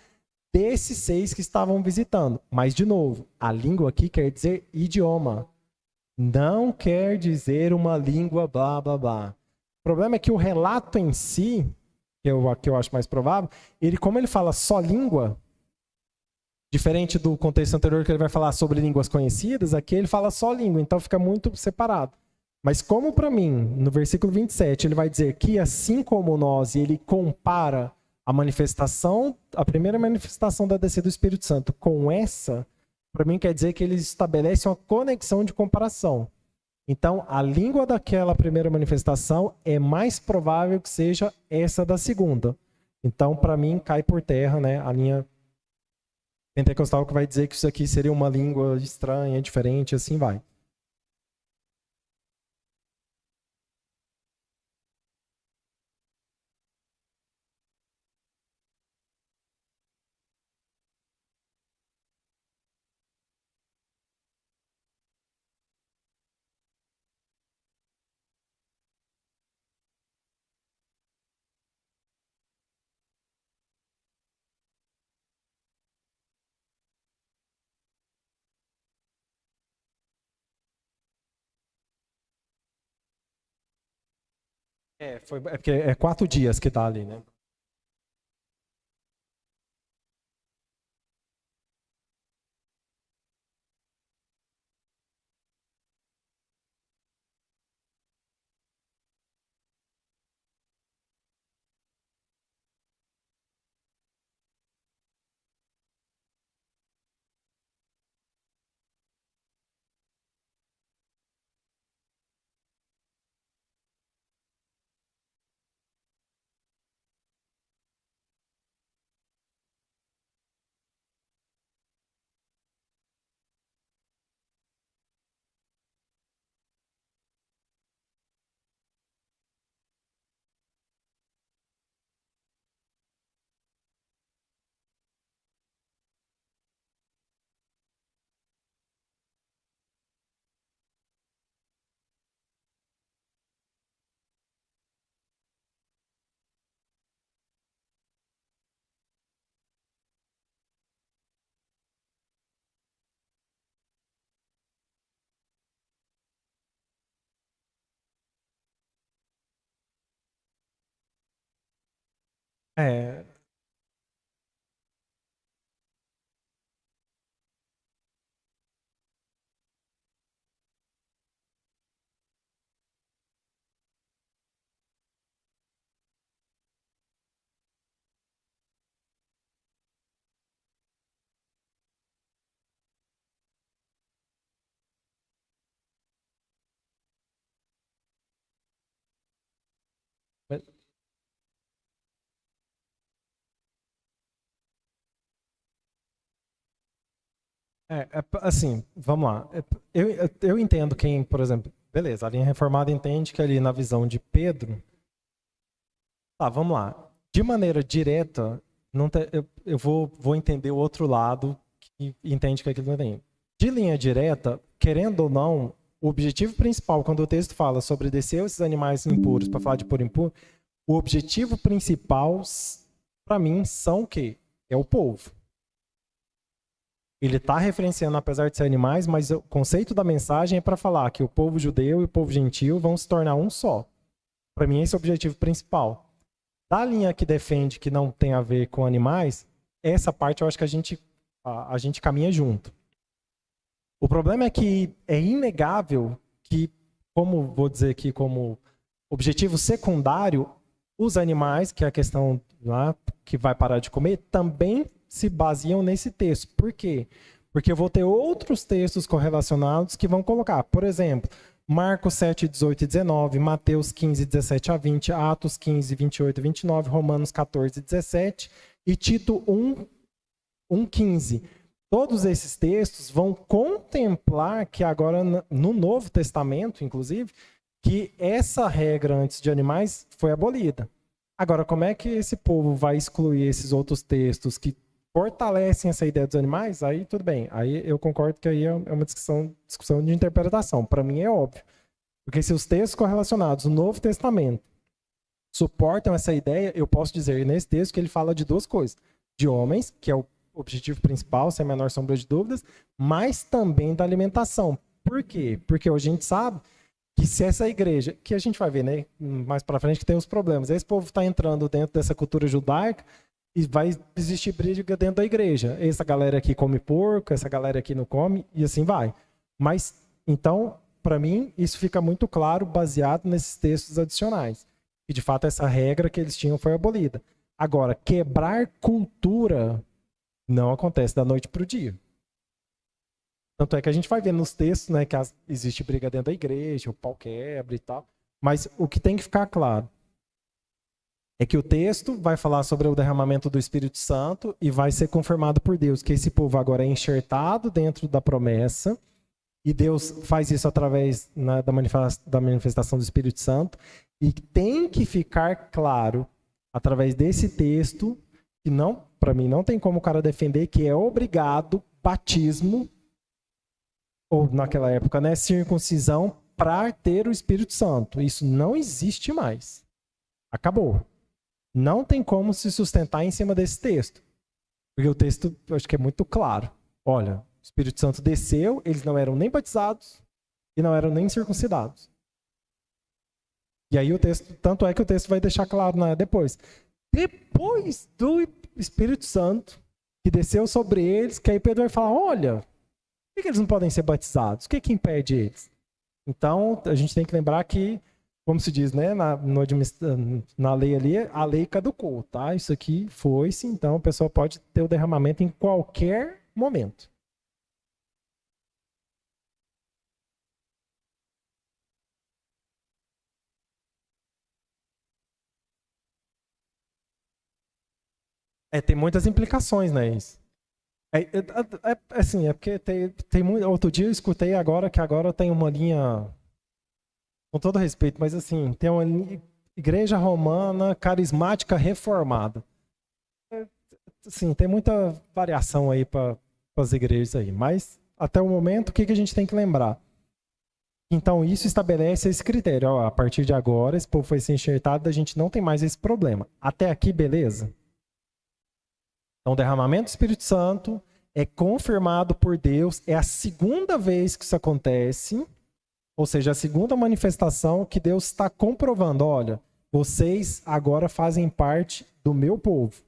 desses 6 que estavam visitando. Mas, de novo, a língua aqui quer dizer idioma. Não quer dizer uma língua blá, blá, blá. O problema é que o relato em si, que eu acho mais provável, como ele fala só língua, diferente do contexto anterior que ele vai falar sobre línguas conhecidas, aqui ele fala só língua, então fica muito separado. Mas como para mim, no versículo 27, ele vai dizer que assim como nós, e ele compara a primeira manifestação da descida do Espírito Santo com essa, para mim quer dizer que eles estabelecem uma conexão de comparação. Então, a língua daquela primeira manifestação é mais provável que seja essa da segunda. Então, para mim, cai por terra, né, a linha pentecostal que vai dizer que isso aqui seria uma língua estranha, diferente, assim vai. É porque é 4 dias que tá ali, né? É, assim, vamos lá. Eu entendo quem, por exemplo, beleza, a linha reformada entende que ali na visão de Pedro, tá, vamos lá. De maneira direta, eu vou entender o outro lado que entende que aquilo não tem. De linha direta, querendo ou não, o objetivo principal, quando o texto fala sobre descer esses animais impuros, para falar de puro e impuro, o objetivo principal, para mim, são o quê? É o povo. Ele está referenciando, apesar de ser animais, mas o conceito da mensagem é para falar que o povo judeu e o povo gentil vão se tornar um só. Para mim, esse é o objetivo principal. Da linha que defende que não tem a ver com animais, essa parte eu acho que a gente caminha junto. O problema é que é inegável que, como vou dizer aqui, como objetivo secundário, os animais, que é a questão lá, que vai parar de comer, também se baseiam nesse texto. Por quê? Porque eu vou ter outros textos correlacionados que vão colocar, por exemplo, Marcos 7, 18 e 19, Mateus 15, 17 a 20, Atos 15, 28 e 29, Romanos 14, 17 e Tito 1, 15. Todos esses textos vão contemplar que agora, no Novo Testamento, inclusive, que essa regra antes de animais foi abolida. Agora, como é que esse povo vai excluir esses outros textos que fortalecem essa ideia dos animais? Aí tudo bem. Aí eu concordo que aí é uma discussão de interpretação. Para mim é óbvio. Porque se os textos correlacionados no Novo Testamento suportam essa ideia, eu posso dizer nesse texto que ele fala de duas coisas. De homens, que é o objetivo principal, sem a menor sombra de dúvidas, mas também da alimentação. Por quê? Porque hoje a gente sabe que se essa igreja, que a gente vai ver, né, mais para frente que tem os problemas, esse povo está entrando dentro dessa cultura judaica e vai existir briga dentro da igreja. Essa galera aqui come porco, essa galera aqui não come, e assim vai. Mas, então, para mim, isso fica muito claro baseado nesses textos adicionais. E, de fato, essa regra que eles tinham foi abolida. Agora, quebrar cultura não acontece da noite para o dia. Tanto é que a gente vai ver nos textos, né, que existe briga dentro da igreja, o pau quebra e tal. Mas o que tem que ficar claro é que o texto vai falar sobre o derramamento do Espírito Santo e vai ser confirmado por Deus, que esse povo agora é enxertado dentro da promessa e Deus faz isso através, né, da manifestação do Espírito Santo, e tem que ficar claro, através desse texto, que não, para mim não tem como o cara defender que é obrigado batismo, ou naquela época, né, circuncisão, para ter o Espírito Santo. Isso não existe mais. Acabou. Não tem como se sustentar em cima desse texto. Porque o texto, eu acho que é muito claro. Olha, o Espírito Santo desceu, eles não eram nem batizados e não eram nem circuncidados. E aí o texto, tanto é que o texto vai deixar claro, né, depois. Depois do Espírito Santo que desceu sobre eles, que aí Pedro vai falar, olha, por que eles não podem ser batizados? O que impede eles? Então, a gente tem que lembrar que, como se diz, né, na lei ali, a lei caducou, tá? Isso aqui foi-se, então a pessoa pode ter o derramamento em qualquer momento. Tem muitas implicações, né, isso. Assim, é porque tem muito. Outro dia eu escutei agora que agora tem uma linha, com todo respeito, mas assim, tem uma igreja romana carismática reformada. Assim, tem muita variação aí para as igrejas aí, mas até o momento, o que a gente tem que lembrar? Então, isso estabelece esse critério. Ó, a partir de agora, esse povo foi ser enxertado, a gente não tem mais esse problema. Até aqui, beleza? Então, o derramamento do Espírito Santo é confirmado por Deus, é a segunda vez que isso acontece, ou seja, a segunda manifestação que Deus está comprovando. Olha, vocês agora fazem parte do meu povo.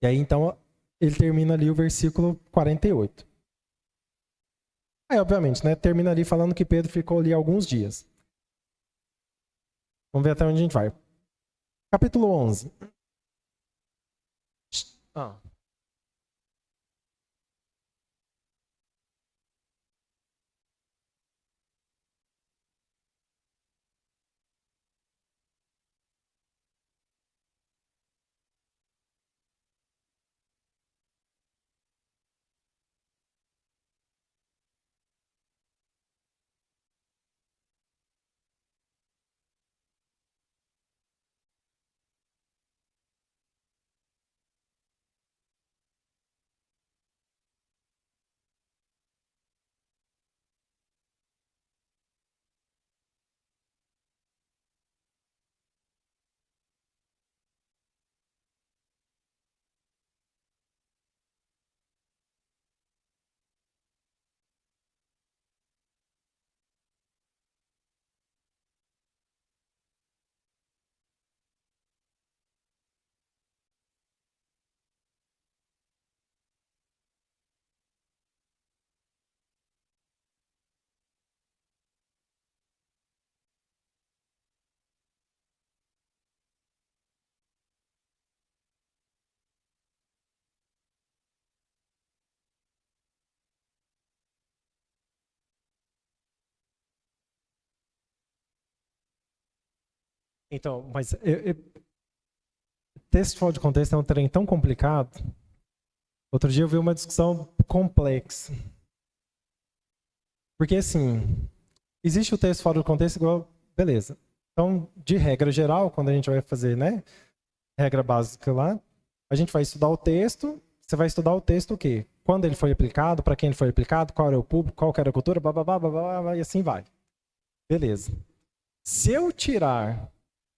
E aí, então, ele termina ali o versículo 48. Aí, obviamente, né, termina ali falando que Pedro ficou ali alguns dias. Vamos ver até onde a gente vai. Capítulo 11. Então, mas texto fora de contexto é um trem tão complicado. Outro dia eu vi uma discussão complexa. Porque, assim, existe o texto fora do contexto igual, beleza. Então, de regra geral, quando a gente vai fazer, né, regra básica lá, a gente vai estudar o texto. Você vai estudar o texto o quê? Quando ele foi aplicado, para quem ele foi aplicado, qual era o público, qual era a cultura, blá, blá, blá, blá, blá, blá, e assim vai. Beleza. Se eu tirar,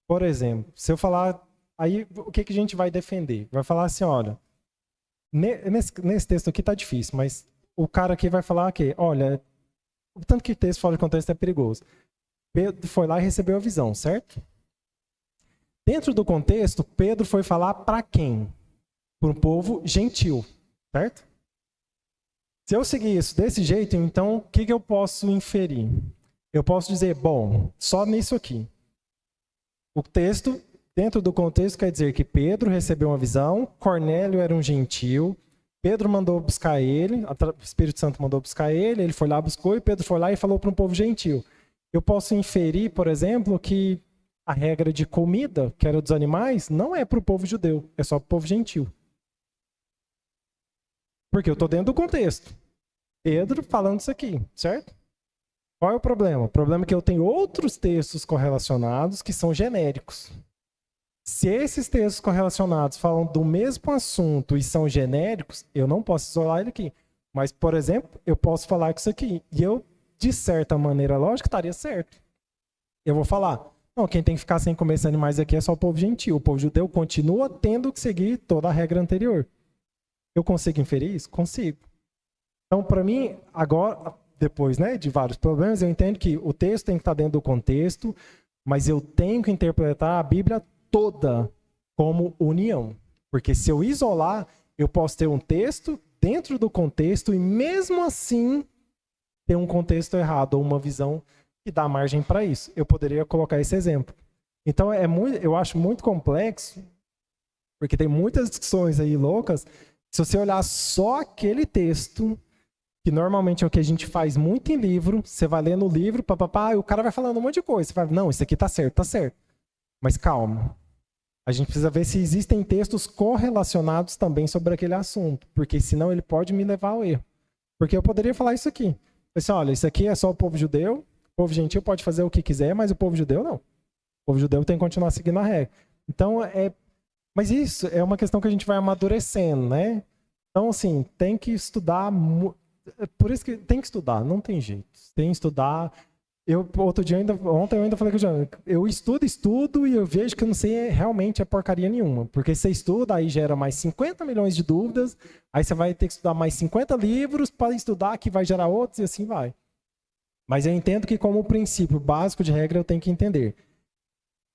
por exemplo, se eu falar, aí o que a gente vai defender? Vai falar assim, olha, nesse texto aqui tá difícil, mas o cara aqui vai falar que, olha, tanto que texto fora de contexto é perigoso. Pedro foi lá e recebeu a visão, certo? Dentro do contexto, Pedro foi falar para quem? Para um povo gentil, certo? Se eu seguir isso desse jeito, então, o que eu posso inferir? Eu posso dizer, bom, só nisso aqui. O texto, dentro do contexto, quer dizer que Pedro recebeu uma visão, Cornélio era um gentil, Pedro mandou buscar ele, o Espírito Santo mandou buscar ele foi lá, buscou, e Pedro foi lá e falou para um povo gentil. Eu posso inferir, por exemplo, que a regra de comida, que era dos animais, não é para o povo judeu, é só para o povo gentil. Porque eu estou dentro do contexto. Pedro falando isso aqui, certo? Qual é o problema? O problema é que eu tenho outros textos correlacionados que são genéricos. Se esses textos correlacionados falam do mesmo assunto e são genéricos, eu não posso isolar ele aqui. Mas, por exemplo, eu posso falar com isso aqui. E eu, de certa maneira lógica, estaria certo. Eu vou falar, não, quem tem que ficar sem comer esses animais aqui é só o povo gentil. O povo judeu continua tendo que seguir toda a regra anterior. Eu consigo inferir isso? Consigo. Então, para mim, agora, depois, né, de vários problemas, eu entendo que o texto tem que estar dentro do contexto, mas eu tenho que interpretar a Bíblia toda como união. Porque se eu isolar, eu posso ter um texto dentro do contexto e mesmo assim ter um contexto errado ou uma visão que dá margem para isso. Eu poderia colocar esse exemplo. Então, eu acho muito complexo, porque tem muitas discussões aí loucas. Se você olhar só aquele texto, que normalmente é o que a gente faz muito em livro, você vai lendo o livro, papapá, e o cara vai falando um monte de coisa. Você vai, não, isso aqui tá certo, tá certo. Mas calma. A gente precisa ver se existem textos correlacionados também sobre aquele assunto, porque senão ele pode me levar ao erro. Porque eu poderia falar isso aqui. Assim, olha, isso aqui é só o povo judeu, o povo gentil pode fazer o que quiser, mas o povo judeu não. O povo judeu tem que continuar seguindo a regra. Então, mas isso é uma questão que a gente vai amadurecendo, né? Então, assim, tem que estudar. Por isso que tem que estudar, não tem jeito. Tem que estudar. Ontem eu ainda falei com o João, eu estudo e eu vejo que eu não sei realmente a porcaria nenhuma. Porque você estuda, aí gera mais 50 milhões de dúvidas, aí você vai ter que estudar mais 50 livros para estudar, que vai gerar outros e assim vai. Mas eu entendo que como princípio básico de regra eu tenho que entender.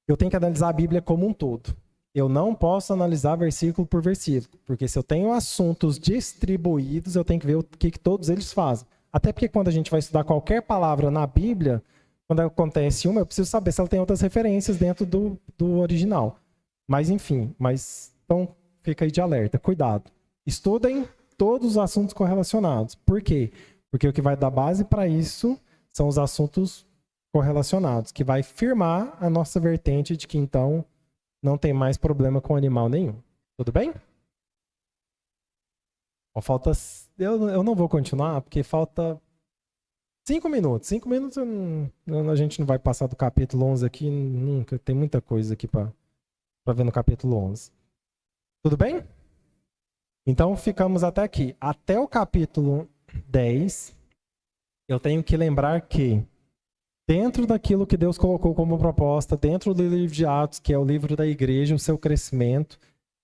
eu tenho que analisar a Bíblia como um todo. Eu não posso analisar versículo por versículo, porque se eu tenho assuntos distribuídos, eu tenho que ver o que todos eles fazem. Até porque quando a gente vai estudar qualquer palavra na Bíblia, quando acontece uma, eu preciso saber se ela tem outras referências dentro do original. Mas enfim, então fica aí de alerta, cuidado. Estudem todos os assuntos correlacionados. Por quê? Porque o que vai dar base para isso são os assuntos correlacionados, que vai firmar a nossa vertente de que então não tem mais problema com animal nenhum. Tudo bem? Falta... Eu não vou continuar, porque falta 5 minutos. 5 minutos a gente não vai passar do capítulo 11 aqui nunca. Tem muita coisa aqui para ver no capítulo 11. Tudo bem? Então ficamos até aqui. Até o capítulo 10, eu tenho que lembrar que dentro daquilo que Deus colocou como proposta, dentro do livro de Atos, que é o livro da igreja, o seu crescimento,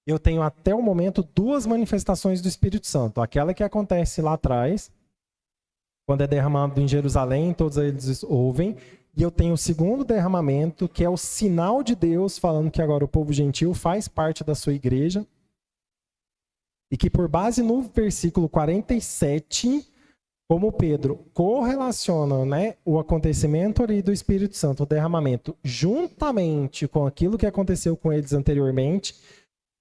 eu tenho até o momento 2 manifestações do Espírito Santo. Aquela que acontece lá atrás, quando é derramado em Jerusalém, todos eles ouvem. E eu tenho o segundo derramamento, que é o sinal de Deus, falando que agora o povo gentil faz parte da sua igreja. E que por base no versículo 47... como Pedro correlaciona, né, o acontecimento ali do Espírito Santo, o derramamento, juntamente com aquilo que aconteceu com eles anteriormente,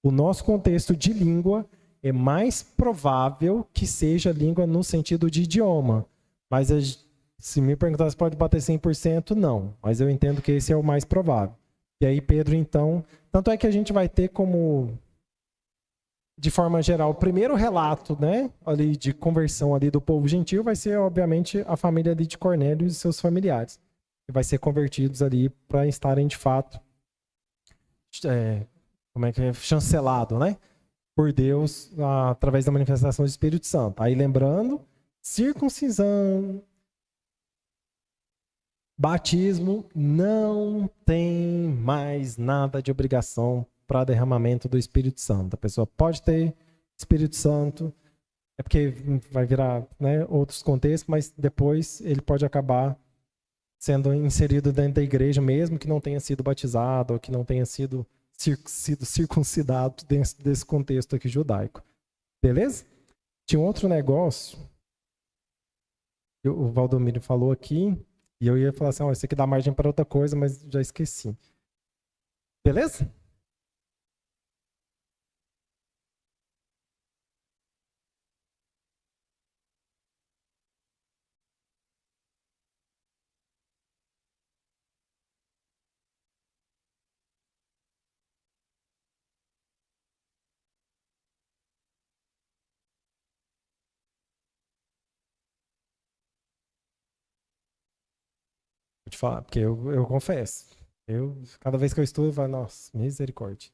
o nosso contexto de língua é mais provável que seja língua no sentido de idioma. Mas se me perguntar se pode bater 100%, não. Mas eu entendo que esse é o mais provável. E aí Pedro, então... Tanto é que a gente vai ter como... de forma geral, o primeiro relato, né, ali de conversão ali do povo gentil vai ser, obviamente, a família ali de Cornélio e seus familiares, que vai ser convertidos ali para estarem, de fato, chancelado, né, por Deus através da manifestação do Espírito Santo. Aí, lembrando, circuncisão, batismo, não tem mais nada de obrigação para derramamento do Espírito Santo. A pessoa pode ter Espírito Santo, é porque vai virar, né, outros contextos, mas depois ele pode acabar sendo inserido dentro da igreja, mesmo que não tenha sido batizado ou que não tenha sido circuncidado dentro desse contexto aqui judaico. Beleza? Tinha um outro negócio, o Valdomiro falou aqui, e eu ia falar assim, isso aqui dá margem para outra coisa, mas já esqueci. Beleza? Te falar, porque eu confesso. Cada vez que eu estudo, eu falo, nossa, misericórdia.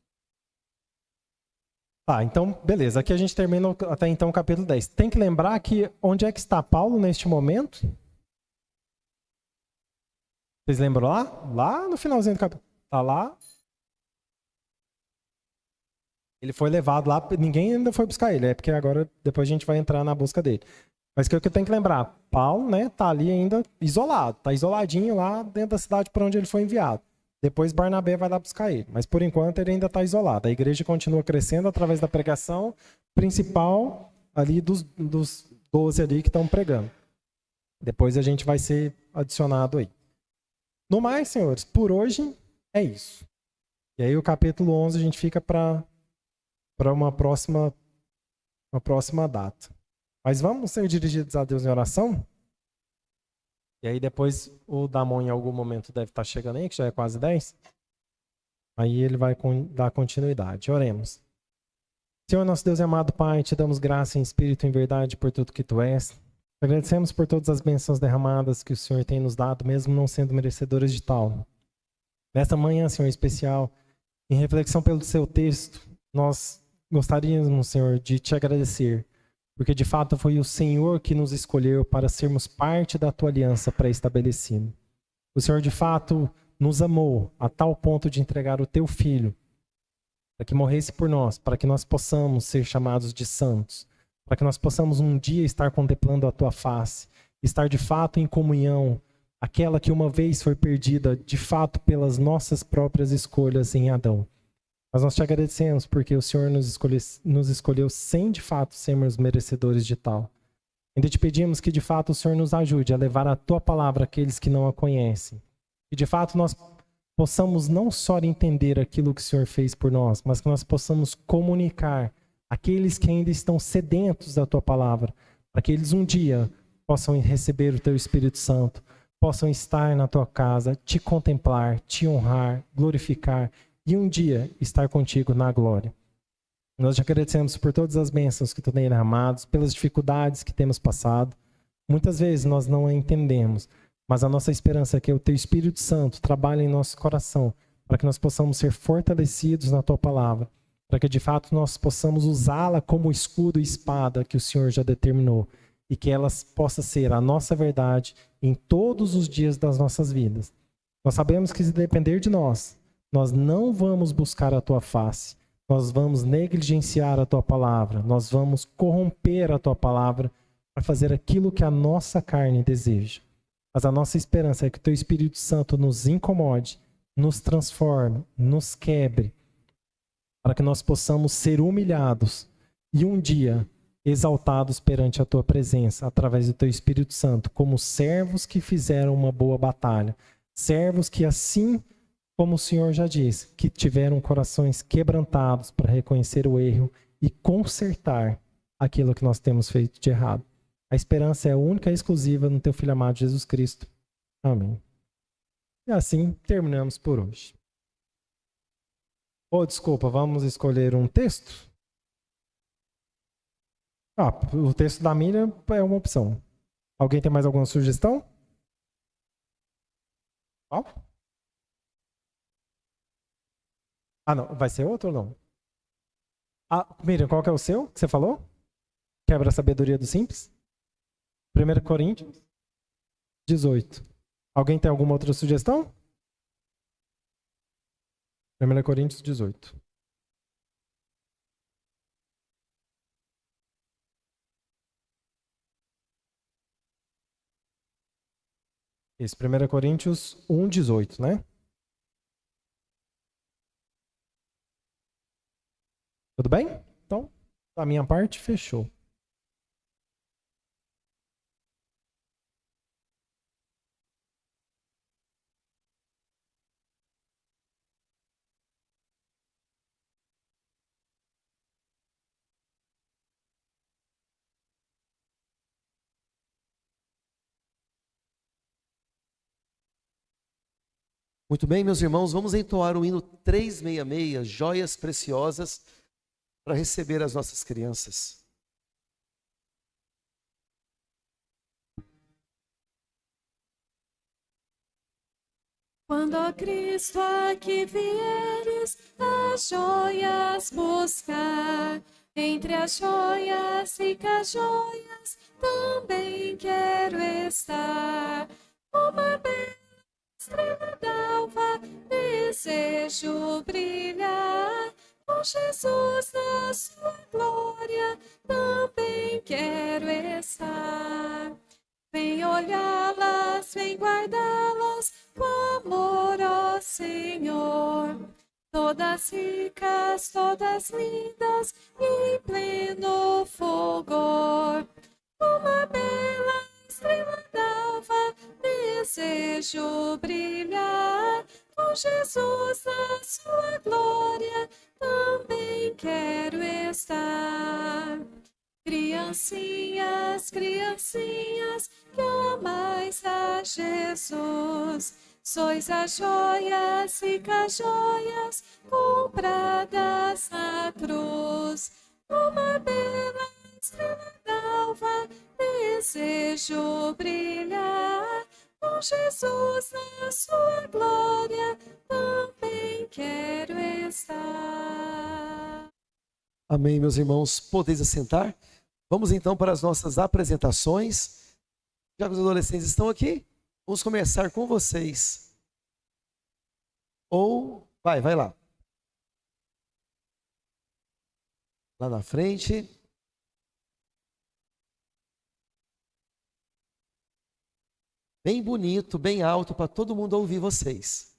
Tá, então, beleza. Aqui a gente termina até então o capítulo 10. Tem que lembrar que onde é que está Paulo neste momento? Vocês lembram lá? Lá no finalzinho do capítulo. Tá lá. Ele foi levado lá, ninguém ainda foi buscar ele. É porque agora, depois a gente vai entrar na busca dele. Mas o que eu tenho que lembrar? Paulo, né, tá ali ainda isolado. Tá isoladinho lá dentro da cidade para onde ele foi enviado. Depois Barnabé vai lá buscar ele. Mas por enquanto ele ainda está isolado. A igreja continua crescendo através da pregação principal ali dos 12 ali que estão pregando. Depois a gente vai ser adicionado aí. No mais, senhores, por hoje é isso. E aí o capítulo 11 a gente fica para uma próxima data. Mas vamos ser dirigidos a Deus em oração? E aí depois o Damon em algum momento deve estar chegando aí, que já é quase 10. Aí ele vai dar continuidade. Oremos. Senhor, nosso Deus e amado Pai, te damos graça em espírito e em verdade por tudo que Tu és. Te agradecemos por todas as bênçãos derramadas que o Senhor tem nos dado, mesmo não sendo merecedores de tal. Nesta manhã, Senhor, especial, em reflexão pelo Seu texto, nós gostaríamos, Senhor, de Te agradecer, porque de fato foi o Senhor que nos escolheu para sermos parte da Tua aliança pré-estabelecida. O Senhor de fato nos amou a tal ponto de entregar o Teu Filho, para que morresse por nós, para que nós possamos ser chamados de santos, para que nós possamos um dia estar contemplando a Tua face, estar de fato em comunhão aquela que uma vez foi perdida de fato pelas nossas próprias escolhas em Adão. Mas nós te agradecemos porque o Senhor nos escolheu sem de fato sermos merecedores de tal. Ainda te pedimos que de fato o Senhor nos ajude a levar a tua palavra àqueles que não a conhecem. Que de fato nós possamos não só entender aquilo que o Senhor fez por nós, mas que nós possamos comunicar àqueles que ainda estão sedentos da tua palavra, para que eles um dia possam receber o teu Espírito Santo, possam estar na tua casa, te contemplar, te honrar, glorificar e um dia estar contigo na glória. Nós te agradecemos por todas as bênçãos que tu tem derramado, pelas dificuldades que temos passado. Muitas vezes nós não a entendemos, mas a nossa esperança é que o teu Espírito Santo trabalhe em nosso coração para que nós possamos ser fortalecidos na tua palavra, para que de fato nós possamos usá-la como escudo e espada que o Senhor já determinou e que ela possa ser a nossa verdade em todos os dias das nossas vidas. Nós sabemos que se depender de nós não vamos buscar a tua face, nós vamos negligenciar a tua palavra, nós vamos corromper a tua palavra para fazer aquilo que a nossa carne deseja. Mas a nossa esperança é que o teu Espírito Santo nos incomode, nos transforme, nos quebre, para que nós possamos ser humilhados e um dia exaltados perante a tua presença, através do teu Espírito Santo, como servos que fizeram uma boa batalha, servos que assim como o Senhor já disse, que tiveram corações quebrantados para reconhecer o erro e consertar aquilo que nós temos feito de errado. A esperança é única e exclusiva no teu Filho amado Jesus Cristo. Amém. E assim terminamos por hoje. Desculpa, vamos escolher um texto? O texto da Miriam é uma opção. Alguém tem mais alguma sugestão? Qual? Não. Vai ser outro ou não? Miriam, qual que é o seu que você falou? Quebra a sabedoria do simples? 1 Coríntios 18. Alguém tem alguma outra sugestão? 1 Coríntios 18. Esse 1 Coríntios 1:18, né? Tudo bem? Então, da minha parte, fechou. Muito bem, meus irmãos, vamos entoar o hino 366, Joias Preciosas, para receber as nossas crianças. Quando a Cristo aqui vieres, as joias buscar, entre as joias, ricas joias, também quero estar. Uma bela estrela d'alva, desejo brilhar, com Jesus na sua glória, também quero estar. Vem olhá-las, vem guardá-las, com amor, ó Senhor. Todas ricas, todas lindas, em pleno fulgor. Uma bela estrela d'alva, desejo brilhar, com Jesus na sua glória, também quero estar. Criancinhas, criancinhas, que amais a Jesus, sois as joias, ricas joias, compradas na cruz. Uma bela estrela d'alva, desejo brilhar, com Jesus na sua glória, também quero estar. Amém, meus irmãos. Podeis assentar? Vamos então para as nossas apresentações. Já que os adolescentes estão aqui, vamos começar com vocês. Vai lá. Lá na frente. bem bonito, bem alto, para todo mundo ouvir vocês.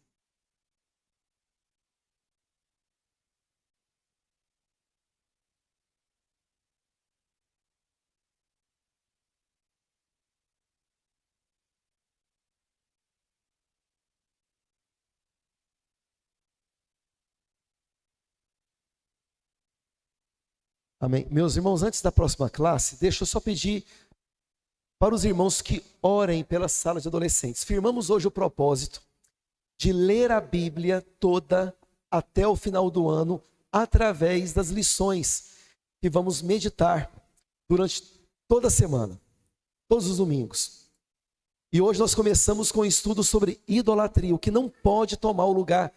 Amém. Meus irmãos, antes da próxima classe, deixa eu só pedir para os irmãos que orem pela sala de adolescentes. Firmamos hoje o propósito de ler a Bíblia toda até o final do ano, através das lições que vamos meditar durante toda a semana, todos os domingos. E hoje nós começamos com um estudo sobre idolatria, o que não pode tomar o lugar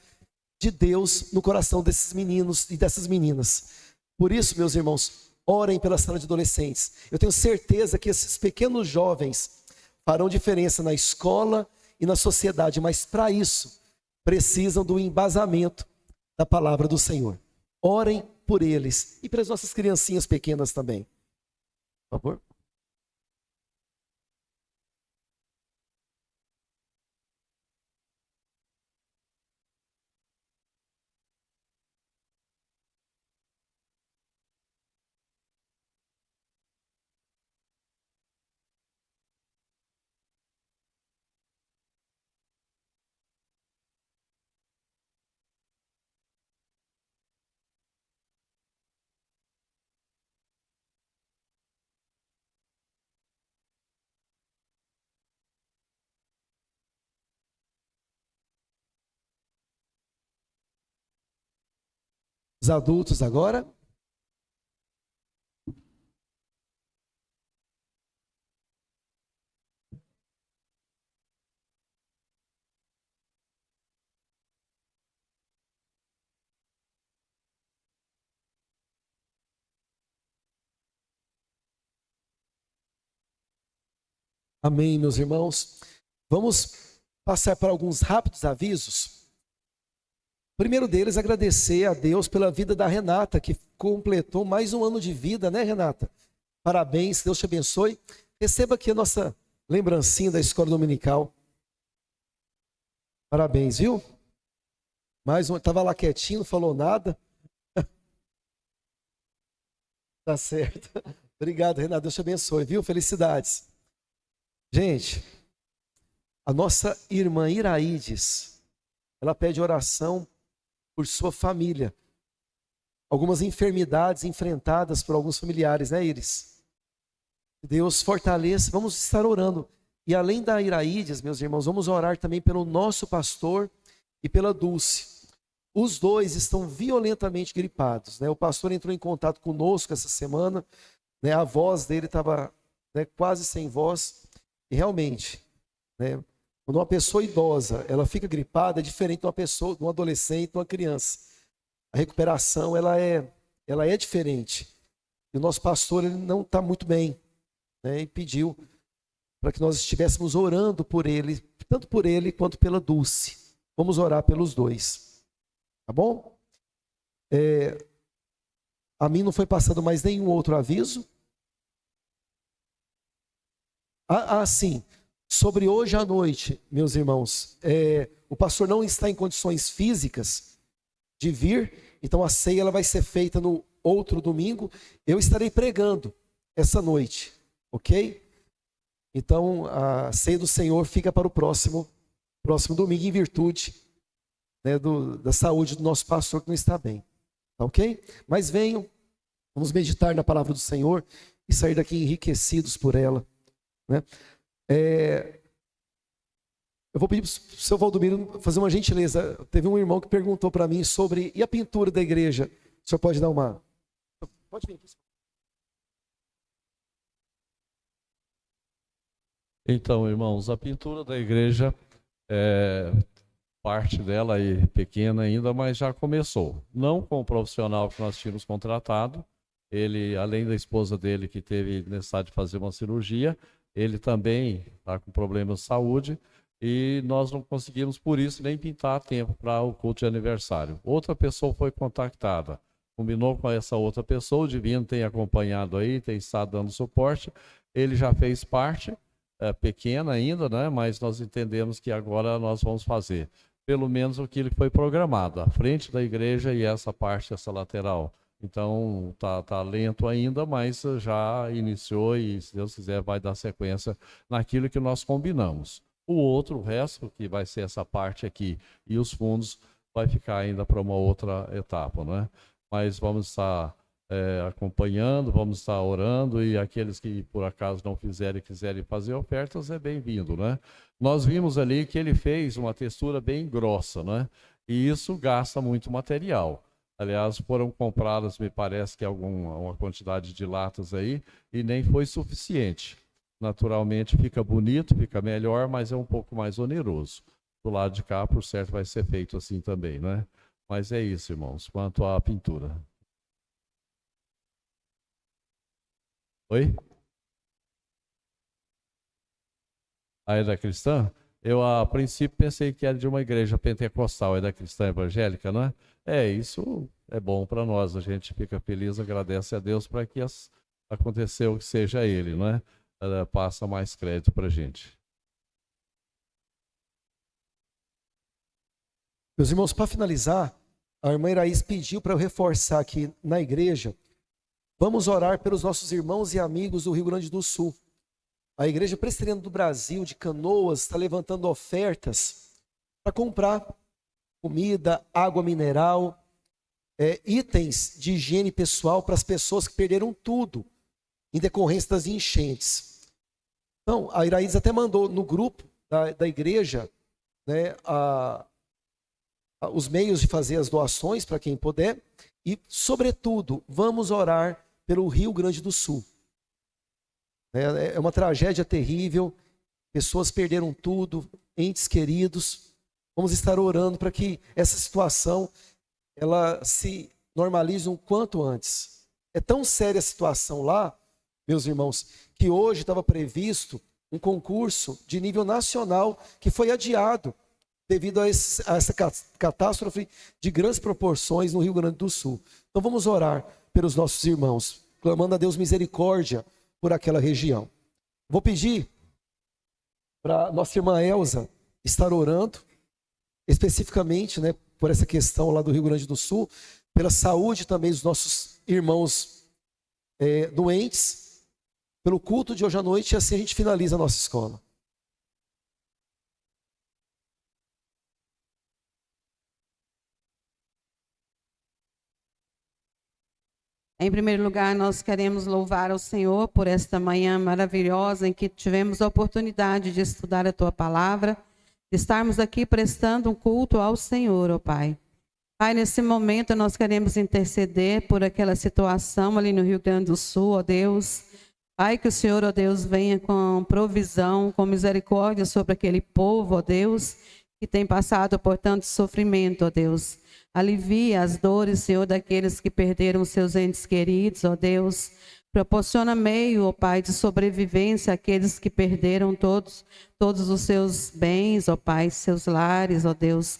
de Deus no coração desses meninos e dessas meninas. Por isso, meus irmãos, orem pela sala de adolescentes. Eu tenho certeza que esses pequenos jovens farão diferença na escola e na sociedade, mas para isso precisam do embasamento da palavra do Senhor. Orem por eles e pelas nossas criancinhas pequenas também. Por favor. Os adultos agora. Amém, meus irmãos. Vamos passar por alguns rápidos avisos. O primeiro deles, agradecer a Deus pela vida da Renata, que completou mais um ano de vida, né, Renata? Parabéns, Deus te abençoe. Receba aqui a nossa lembrancinha da escola dominical. Parabéns, viu? Mais um, estava lá quietinho, não falou nada. Tá certo. Obrigado, Renata, Deus te abençoe, viu? Felicidades. Gente, a nossa irmã Iraides, ela pede oração por sua família. Algumas enfermidades enfrentadas por alguns familiares, né, Iris? Deus fortaleça, vamos estar orando. E além da Iraides, meus irmãos, vamos orar também pelo nosso pastor e pela Dulce. Os dois estão violentamente gripados, né? O pastor entrou em contato conosco essa semana, né? A voz dele estava, né, quase sem voz. E realmente, né, quando uma pessoa idosa, ela fica gripada, é diferente de uma pessoa, de um adolescente, de uma criança. A recuperação, ela é diferente. E o nosso pastor, ele não está muito bem, né, e pediu para que nós estivéssemos orando por ele, tanto por ele quanto pela Dulce. Vamos orar pelos dois. Tá bom? A mim não foi passado mais nenhum outro aviso. Sim. Sobre hoje à noite, meus irmãos, o pastor não está em condições físicas de vir, então a ceia ela vai ser feita no outro domingo. Eu estarei pregando essa noite, ok? Então a ceia do Senhor fica para o próximo domingo, em virtude, né, da saúde do nosso pastor que não está bem, tá ok? Mas venham, vamos meditar na palavra do Senhor e sair daqui enriquecidos por ela, né? Eu vou pedir para o seu Valdomiro fazer uma gentileza. Teve um irmão que perguntou para mim sobre, e a pintura da igreja? O senhor pode dar uma... Pode vir aqui. Então, irmãos, a pintura da igreja, parte dela é pequena ainda, mas já começou. Não com o profissional que nós tínhamos contratado. Ele, além da esposa dele que teve necessidade de fazer uma cirurgia, ele também está com problemas de saúde e nós não conseguimos, por isso, nem pintar a tempo para o culto de aniversário. Outra pessoa foi contactada, combinou com essa outra pessoa, o Divino tem acompanhado aí, tem estado dando suporte, ele já fez parte, pequena ainda, né? Mas nós entendemos que agora nós vamos fazer pelo menos aquilo que foi programado, a frente da igreja e essa parte, essa lateral. Então, tá lento ainda, mas já iniciou e, se Deus quiser, vai dar sequência naquilo que nós combinamos. O resto, que vai ser essa parte aqui e os fundos, vai ficar ainda para uma outra etapa, né? Mas vamos estar acompanhando, vamos estar orando, e aqueles que por acaso não fizerem e quiserem fazer ofertas, é bem-vindo, né? Nós vimos ali que ele fez uma textura bem grossa, né? E isso gasta muito material. Aliás, foram compradas, me parece que uma quantidade de latas aí, e nem foi suficiente. Naturalmente fica bonito, fica melhor, mas é um pouco mais oneroso. Do lado de cá, por certo, vai ser feito assim também, né? Mas é isso, irmãos, quanto à pintura. Oi? A era cristã? Eu, a princípio, pensei que era de uma igreja pentecostal, é da cristã evangélica, não é? Isso é bom para nós, a gente fica feliz, agradece a Deus para que aconteceu que seja ele, não é? Ela passa mais crédito para a gente. Meus irmãos, para finalizar, a irmã Iraís pediu para eu reforçar aqui na igreja. Vamos orar pelos nossos irmãos e amigos do Rio Grande do Sul. A Igreja Presbiteriana do Brasil, de Canoas, está levantando ofertas para comprar comida, água mineral, itens de higiene pessoal para as pessoas que perderam tudo em decorrência das enchentes. Então, a Iraís até mandou no grupo da igreja, né, os meios de fazer as doações para quem puder. E, sobretudo, vamos orar pelo Rio Grande do Sul. É uma tragédia terrível, pessoas perderam tudo, entes queridos. Vamos estar orando para que essa situação ela se normalize um quanto antes. É tão séria a situação lá, meus irmãos, que hoje estava previsto um concurso de nível nacional que foi adiado devido a essa catástrofe de grandes proporções no Rio Grande do Sul. Então vamos orar pelos nossos irmãos, clamando a Deus misericórdia por aquela região. Vou pedir para nossa irmã Elza estar orando, especificamente, né, por essa questão lá do Rio Grande do Sul, pela saúde também dos nossos irmãos doentes, pelo culto de hoje à noite, e assim a gente finaliza a nossa escola. Em primeiro lugar, nós queremos louvar ao Senhor por esta manhã maravilhosa em que tivemos a oportunidade de estudar a Tua Palavra, de estarmos aqui prestando um culto ao Senhor, ó Pai. Pai, nesse momento nós queremos interceder por aquela situação ali no Rio Grande do Sul, ó Deus. Pai, que o Senhor, ó Deus, venha com provisão, com misericórdia sobre aquele povo, ó Deus, que tem passado por tanto sofrimento, ó Deus. Alivia as dores, Senhor, daqueles que perderam seus entes queridos, ó Deus. Proporciona meio, ó Pai, de sobrevivência àqueles que perderam todos os seus bens, ó Pai, seus lares, ó Deus.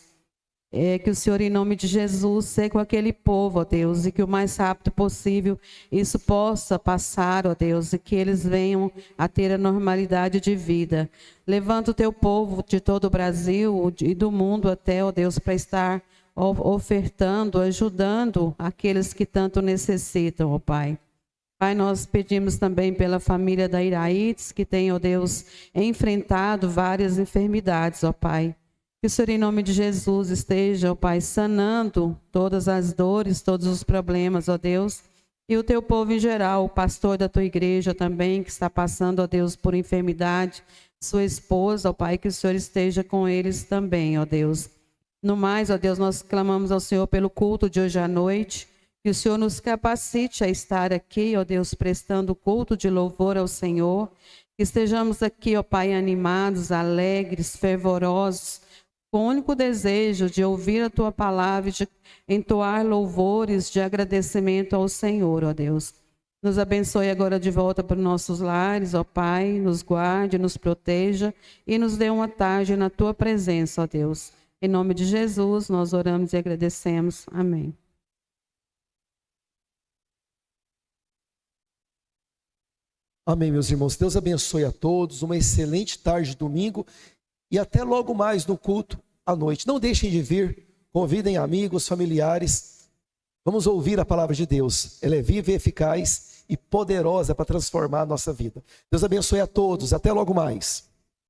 Que o Senhor, em nome de Jesus, seja com aquele povo, ó Deus, e que o mais rápido possível isso possa passar, ó Deus, e que eles venham a ter a normalidade de vida. Levanta o teu povo de todo o Brasil e do mundo até, ó Deus, para estar ofertando, ajudando aqueles que tanto necessitam, ó Pai. Pai, nós pedimos também pela família da Iraítes, que tem, ó Deus, enfrentado várias enfermidades, ó Pai. Que o Senhor, em nome de Jesus, esteja, ó Pai, sanando todas as dores, todos os problemas, ó Deus. E o teu povo em geral, o pastor da tua igreja também, que está passando, ó Deus, por enfermidade, sua esposa, ó Pai, que o Senhor esteja com eles também, ó Deus. No mais, ó Deus, nós clamamos ao Senhor pelo culto de hoje à noite, que o Senhor nos capacite a estar aqui, ó Deus, prestando culto de louvor ao Senhor, que estejamos aqui, ó Pai, animados, alegres, fervorosos, com o único desejo de ouvir a Tua palavra, de entoar louvores de agradecimento ao Senhor, ó Deus. Nos abençoe agora de volta para os nossos lares, ó Pai, nos guarde, nos proteja e nos dê uma tarde na Tua presença, ó Deus. Em nome de Jesus, nós oramos e agradecemos. Amém. Amém, meus irmãos. Deus abençoe a todos. Uma excelente tarde de domingo e até logo mais no culto à noite. Não deixem de vir, convidem amigos, familiares. Vamos ouvir a palavra de Deus. Ela é viva e eficaz e poderosa para transformar a nossa vida. Deus abençoe a todos. Até logo mais.